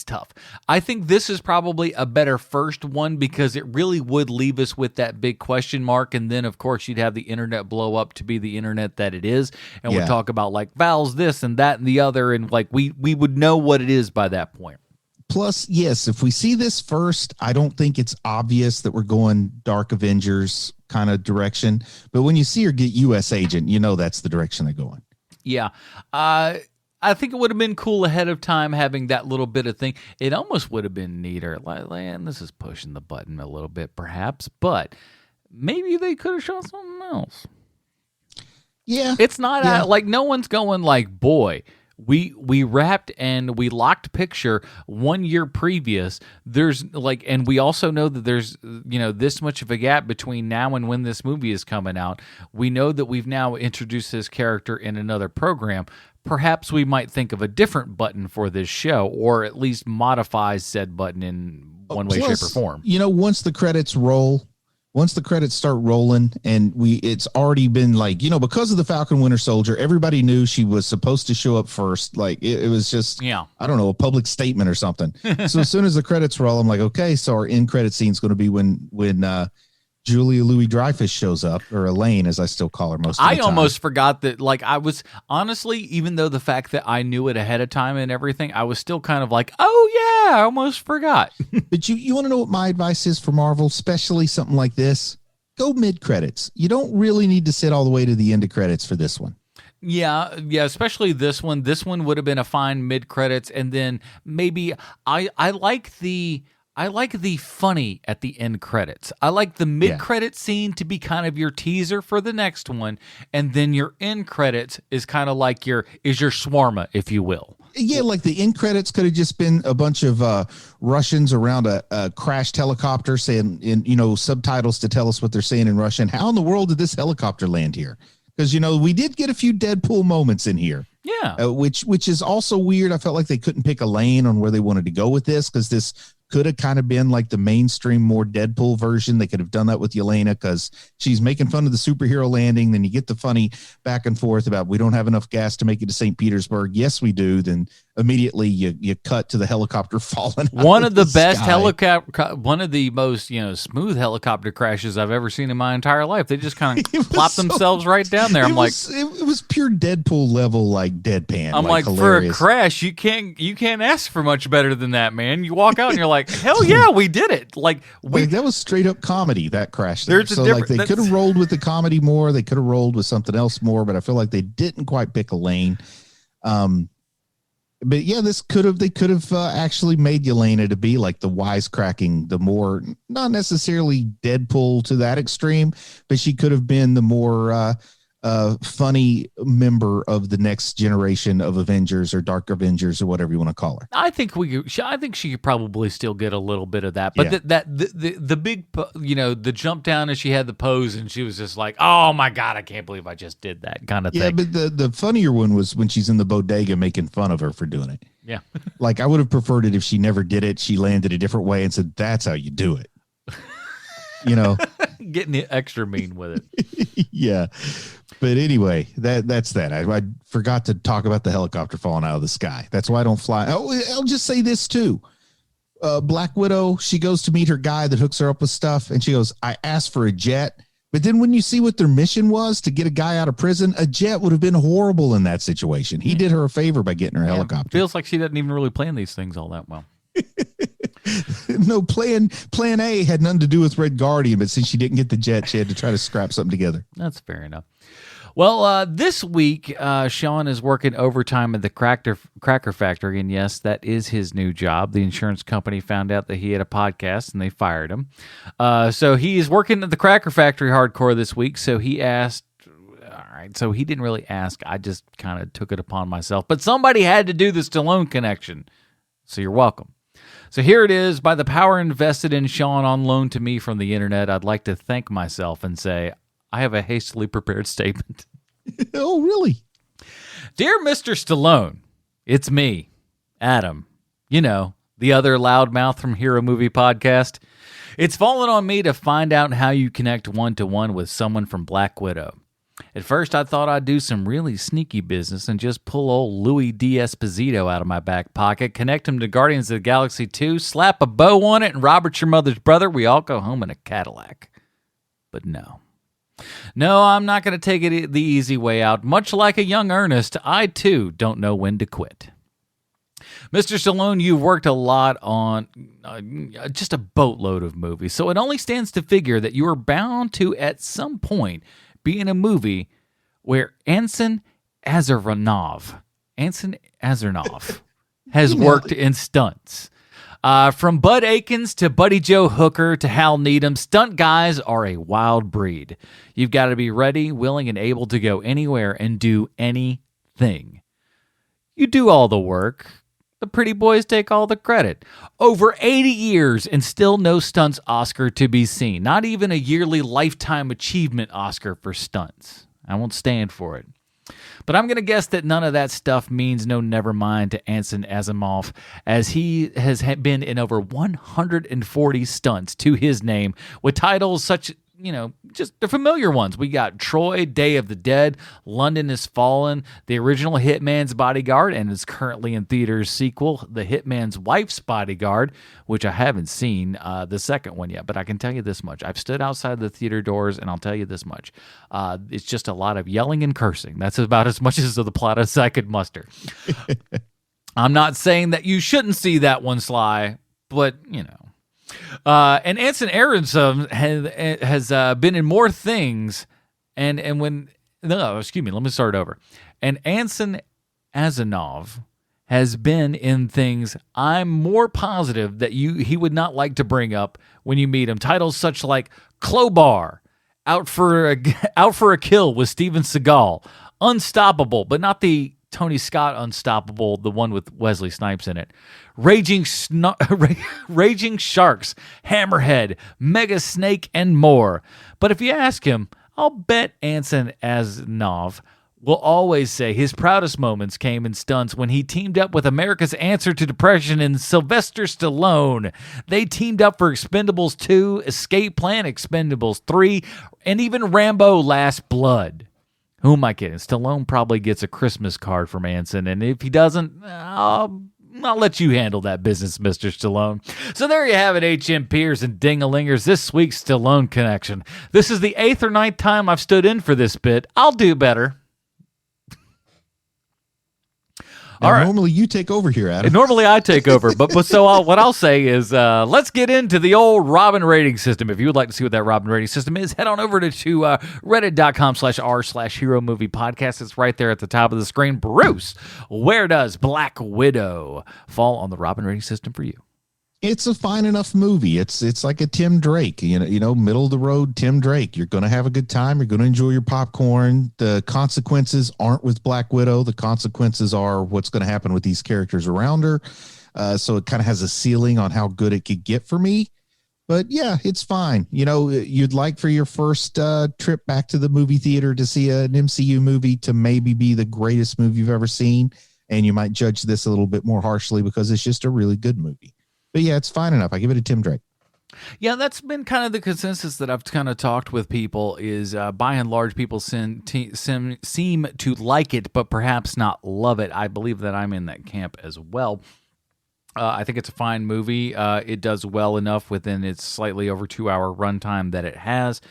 tough. I think this is probably a better first one because it really would leave us with that big question mark. And then, of course, you'd have the internet blow up to be the internet that it is. And we'd talk about like Val's this and that and the other. And like we would know what it is by that point. Plus, yes, if we see this first, I don't think it's obvious that we're going Dark Avengers kind of direction. But when you see her get U.S. Agent, you know that's the direction they're going. Yeah. I think it would have been cool ahead of time having that little bit of thing. It almost would have been neater. Like, man, this is pushing the button a little bit, perhaps. But maybe they could have shown something else. Yeah. It's not like no one's going like, boy, we wrapped and we locked picture 1 year previous. There's like, and we also know that there's, this much of a gap between now and when this movie is coming out. We know that we've now introduced this character in another program. Perhaps we might think of a different button for this show, or at least modify said button in one way, shape, or form. Once the credits start rolling, and it's already been like, because of the Falcon Winter Soldier, everybody knew she was supposed to show up first. Like it was just, I don't know, a public statement or something. So as soon as the credits roll, I'm like, okay, so our end credit scene is going to be when Julia Louis-Dreyfus shows up, or Elaine, as I still call her most of the time. I almost forgot that, like, I was, honestly, even though the fact that I knew it ahead of time and everything, I was still kind of like, oh, yeah, I almost forgot. But you want to know what my advice is for Marvel, especially something like this? Go mid-credits. You don't really need to sit all the way to the end of credits for this one. Yeah, especially this one. This one would have been a fine mid-credits, and then maybe I like the funny at the end credits. I like the mid-credit scene to be kind of your teaser for the next one, and then your end credits is kind of like your shawarma, if you will. Yeah, like the end credits could have just been a bunch of Russians around a crashed helicopter saying, in subtitles to tell us what they're saying in Russian. How in the world did this helicopter land here? Because we did get a few Deadpool moments in here. Yeah, which is also weird. I felt like they couldn't pick a lane on where they wanted to go with this, because this could have kind of been like the mainstream, more Deadpool version. They could have done that with Yelena because she's making fun of the superhero landing. Then you get the funny back and forth about, we don't have enough gas to make it to St. Petersburg. Yes, we do. Then immediately you cut to the helicopter falling. One of the best helicopter, one of the most smooth helicopter crashes I've ever seen in my entire life. They just kind of plop themselves right down there. I'm like, it was pure Deadpool level, like deadpan. I'm like hilarious. For a crash, you can't ask for much better than that, man. You walk out and you're like, hell yeah, we did it. Like that was straight up comedy, that crash there. So like they could have rolled with the comedy more. They could have rolled with something else more, but I feel like they didn't quite pick a lane. But yeah, they could have actually made Yelena to be like the wisecracking, the more, not necessarily Deadpool to that extreme, but she could have been the more funny member of the next generation of Avengers, or Dark Avengers, or whatever you want to call her. I think she could probably still get a little bit of that, but the big, the jump down, and she had the pose, and she was just like, oh my God, I can't believe I just did that kind of thing. Yeah, but the funnier one was when she's in the bodega making fun of her for doing it. Yeah. Like, I would have preferred it if she never did it. She landed a different way and said, that's how you do it. Getting extra mean with it. Yeah. But anyway, that's that. I forgot to talk about the helicopter falling out of the sky. That's why I don't fly. I'll just say this too. Black Widow, she goes to meet her guy that hooks her up with stuff, and she goes, I asked for a jet. But then when you see what their mission was to get a guy out of prison, a jet would have been horrible in that situation. He did her a favor by getting her helicopter. Feels like she doesn't even really plan these things all that well. No, plan A had nothing to do with Red Guardian, but since she didn't get the jet, she had to try to scrap something together. That's fair enough. Well, this week, Sean is working overtime at the Cracker Factory, and yes, that is his new job. The insurance company found out that he had a podcast, and they fired him. So he is working at the Cracker Factory hardcore this week, so he asked, all right, so he didn't really ask. I just kind of took it upon myself. But somebody had to do the Stallone connection, so you're welcome. So here it is. By the power invested in Sean on loan to me from the internet, I'd like to thank myself and say, I have a hastily prepared statement. Oh, really? Dear Mr. Stallone, it's me, Adam. You know, the other loudmouth from Hero Movie Podcast. It's fallen on me to find out how you connect one-to-one with someone from Black Widow. At first, I thought I'd do some really sneaky business and just pull old Louis D. Esposito out of my back pocket, connect him to Guardians of the Galaxy 2, slap a bow on it, and Robert, your mother's brother, we all go home in a Cadillac. But no. No, I'm not going to take it the easy way out. Much like a young Ernest, I, too, don't know when to quit. Mr. Stallone, you've worked a lot on just a boatload of movies, so it only stands to figure that you are bound to, at some point, be in a movie where Anson Azarnov has worked in stunts. From Bud Akins to Buddy Joe Hooker to Hal Needham, stunt guys are a wild breed. You've got to be ready, willing, and able to go anywhere and do anything. You do all the work. The pretty boys take all the credit. Over 80 years and still no stunts Oscar to be seen. Not even a yearly Lifetime Achievement Oscar for stunts. I won't stand for it. But I'm going to guess that none of that stuff means no never mind to Anson Azimov, as he has been in over 140 stunts to his name, with titles such, just the familiar ones. We got Troy, Day of the Dead, London Has Fallen, the original Hitman's Bodyguard, and is currently in theaters sequel, The Hitman's Wife's Bodyguard, which I haven't seen the second one yet, but I can tell you this much. I've stood outside the theater doors, and I'll tell you this much. It's just a lot of yelling and cursing. That's about as much as the plot as I could muster. I'm not saying that you shouldn't see that one, Sly, but, and Anson Aronson has been in more things, let me start over. And Anson Azanov has been in things I'm more positive that he would not like to bring up when you meet him. Titles such like Clobar, Out for a Kill with Steven Seagal, Unstoppable, but not the Tony Scott Unstoppable, the one with Wesley Snipes in it, Raging Sharks, Hammerhead, Mega Snake, and more. But if you ask him, I'll bet Anson Azanov will always say his proudest moments came in stunts when he teamed up with America's Answer to Depression and Sylvester Stallone. They teamed up for Expendables 2, Escape Plan, Expendables 3, and even Rambo Last Blood. Who am I kidding? Stallone probably gets a Christmas card from Anson, and if he doesn't, I'll let you handle that business, Mr. Stallone. So there you have it, HMPers and Ding-a-lingers, this week's Stallone Connection. This is the 8th or 9th time I've stood in for this bit. I'll do better. Now, all right. Normally you take over here, Adam. Normally I take over, but what I'll say is let's get into the old Robin rating system. If you would like to see what that Robin rating system is, head on over to reddit.com/r/Hero Movie Podcast. It's right there at the top of the screen. Bruce, where does Black Widow fall on the Robin rating system for you? It's a fine enough movie. It's like a Tim Drake, middle of the road Tim Drake. You're going to have a good time. You're going to enjoy your popcorn. The consequences aren't with Black Widow. The consequences are what's going to happen with these characters around her. So it kind of has a ceiling on how good it could get for me. But yeah, it's fine. You'd like for your first trip back to the movie theater to see an MCU movie to maybe be the greatest movie you've ever seen. And you might judge this a little bit more harshly because it's just a really good movie. But yeah, it's fine enough. I give it a Tim Drake. Yeah, that's been kind of the consensus that I've kind of talked with people is by and large people seem to like it, but perhaps not love it. I believe that I'm in that camp as well. I think it's a fine movie. It does well enough within its slightly over 2-hour runtime that it has.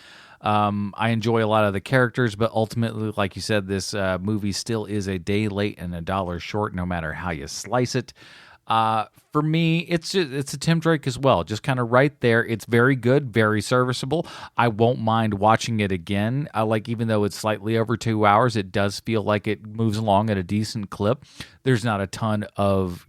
I enjoy a lot of the characters, but ultimately, like you said, this movie still is a day late and $1 short, no matter how you slice it. For me, it's a Tim Drake as well. Just kind of right there. It's very good, very serviceable. I won't mind watching it again. Even though it's slightly over 2 hours, it does feel like it moves along at a decent clip. There's not a ton of,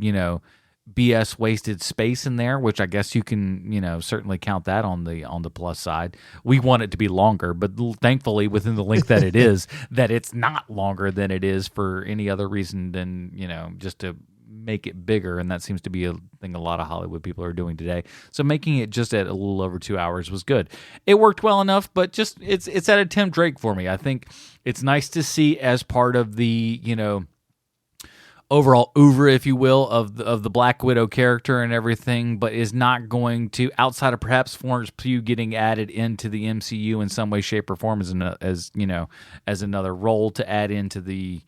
BS wasted space in there, which I guess you can, certainly count that on the plus side. We want it to be longer, but thankfully within the length that it is, that it's not longer than it is for any other reason than, just to make it bigger, and that seems to be a thing a lot of Hollywood people are doing today. So making it just at a little over 2 hours was good. It worked well enough, but just it's at a Tim Drake for me. I think it's nice to see as part of the overall oeuvre, if you will, of the Black Widow character and everything, but is not going to, outside of perhaps Florence Pugh getting added into the MCU in some way, shape, or form as another role to add into the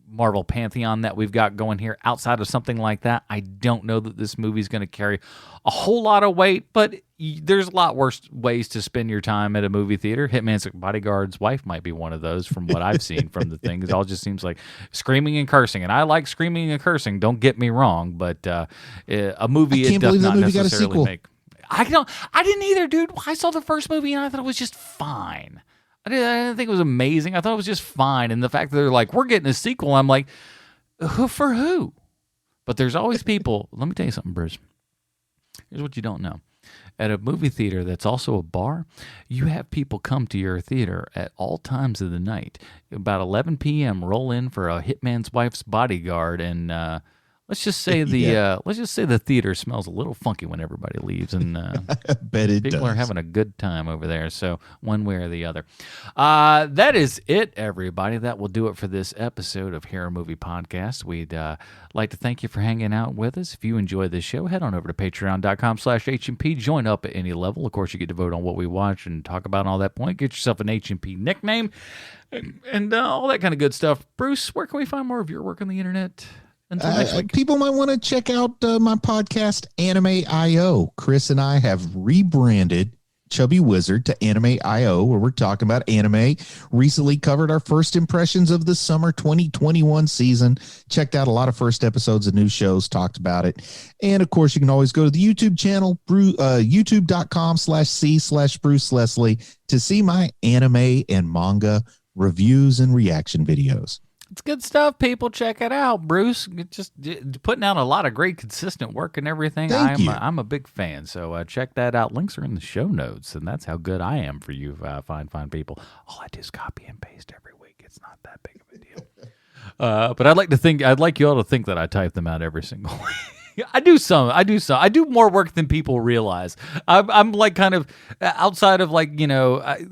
Marvel pantheon that we've got going here. Outside of something like that, I don't know that this movie is going to carry a whole lot of weight, but there's a lot worse ways to spend your time at a movie theater. Hitman's Bodyguard's wife might be one of those from what I've seen from the thing. It all just seems like screaming and cursing, and I like screaming and cursing, don't get me wrong, but a movie it does not necessarily make. I didn't either, dude. I saw the first movie and I thought it was just fine. I didn't think it was amazing. I thought it was just fine. And the fact that they're like, we're getting a sequel, I'm like, who for who? But there's always people. Let me tell you something, Bruce. Here's what you don't know. At a movie theater that's also a bar, you have people come to your theater at all times of the night. About 11 p.m., roll in for a Hitman's Wife's Bodyguard, and let's just say the theater smells a little funky when everybody leaves, and bet it people does. are having a good time over there. So one way or the other. That is it, everybody. That will do it for this episode of Hero Movie Podcast. We'd like to thank you for hanging out with us. If you enjoy this show, head on over to patreon.com/HMP. Join up at any level. Of course, you get to vote on what we watch and talk about all that point. Get yourself an HMP nickname and all that kind of good stuff. Bruce, where can we find more of your work on the internet? Until next week. People might want to check out my podcast, Anime IO. Chris and I have rebranded Chubby Wizard to Anime IO, where we're talking about anime. Recently covered our first impressions of the summer 2021 season. Checked out a lot of first episodes of new shows, talked about it. And of course, you can always go to the YouTube channel, youtube.com/c/Bruce Leslie, to see my anime and manga reviews and reaction videos. It's good stuff, people. Check it out. Bruce just putting out a lot of great, consistent work and everything. I'm a big fan, so check that out. Links are in the show notes, and that's how good I am for you fine people. All I do is copy and paste every week. It's not that big of a deal. But I'd like you all to think that I type them out every single week. I do some. I do more work than people realize. I'm like kind of outside of like, show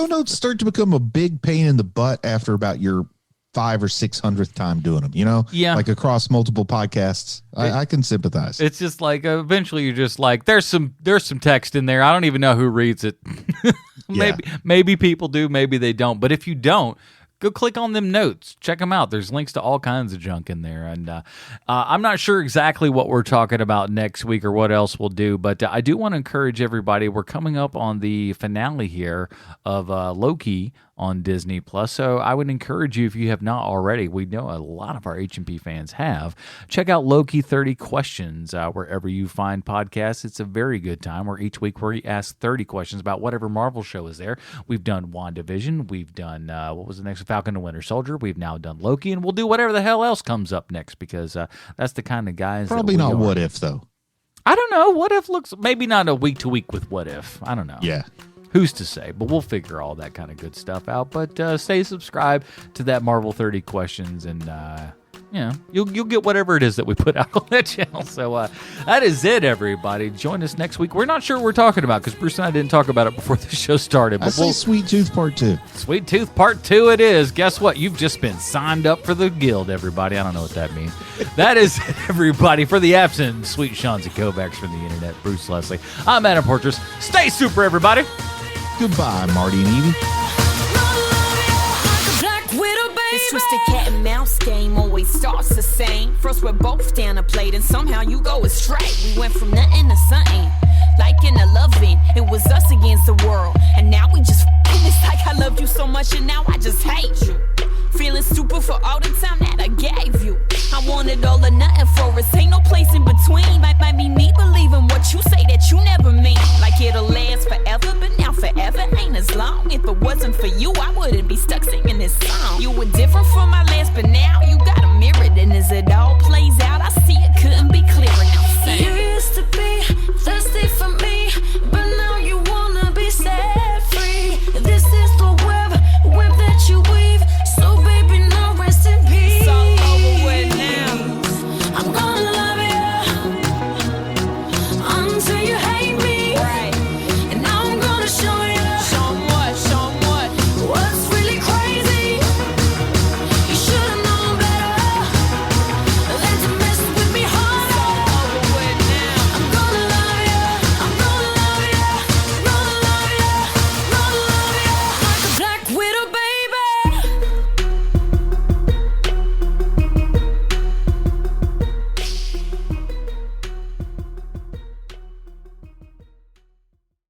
notes start to become a big pain in the butt after about your 500th or 600th time doing them, Yeah. like across multiple podcasts. I can sympathize. It's just like eventually you're just like, there's some text in there. I don't even know who reads it. Maybe people do, maybe they don't. But if you don't, go click on them notes. Check them out. There's links to all kinds of junk in there. And I'm not sure exactly what we're talking about next week or what else we'll do, but I do want to encourage everybody. We're coming up on the finale here of Loki on Disney Plus. So I would encourage you, if you have not already, we know a lot of our HMP fans have, check out Loki 30 Questions wherever you find podcasts. It's a very good time where each week we ask 30 questions about whatever Marvel show is there. We've done WandaVision. We've done, what was the next? Falcon and Winter Soldier. We've now done Loki, and we'll do whatever the hell else comes up next, because that's the kind of guys. Probably not What If, though. I don't know. What If looks, maybe not a week to week with What If. I don't know. Yeah. Who's to say? But we'll figure all that kind of good stuff out. But stay subscribed to that Marvel 30 Questions, and you'll get whatever it is that we put out on that channel. So that is it, everybody. Join us next week. We're not sure what we're talking about because Bruce and I didn't talk about it before the show started. But I say Sweet Tooth Part 2. Sweet Tooth Part 2 it is. Guess what? You've just been signed up for the guild, everybody. I don't know what that means. That is it, everybody. For the absent Sweet Shawns and Kovacs from the internet, Bruce Leslie. I'm Adam Portress. Stay super, everybody. Goodbye, Marty and Evie. This twisted cat and mouse game always starts the same. First we're both down a plate and somehow you go astray. We went from nothing to something, like in a loving. It was us against the world, and now we much and now I just hate you. Feeling stupid for all the time that I gave you. I wanted all or nothing for us, ain't no place in between. Might be me believing what you say that you never mean. Like it'll last forever, but now forever ain't as long. If it wasn't for you, I wouldn't be stuck singing this song.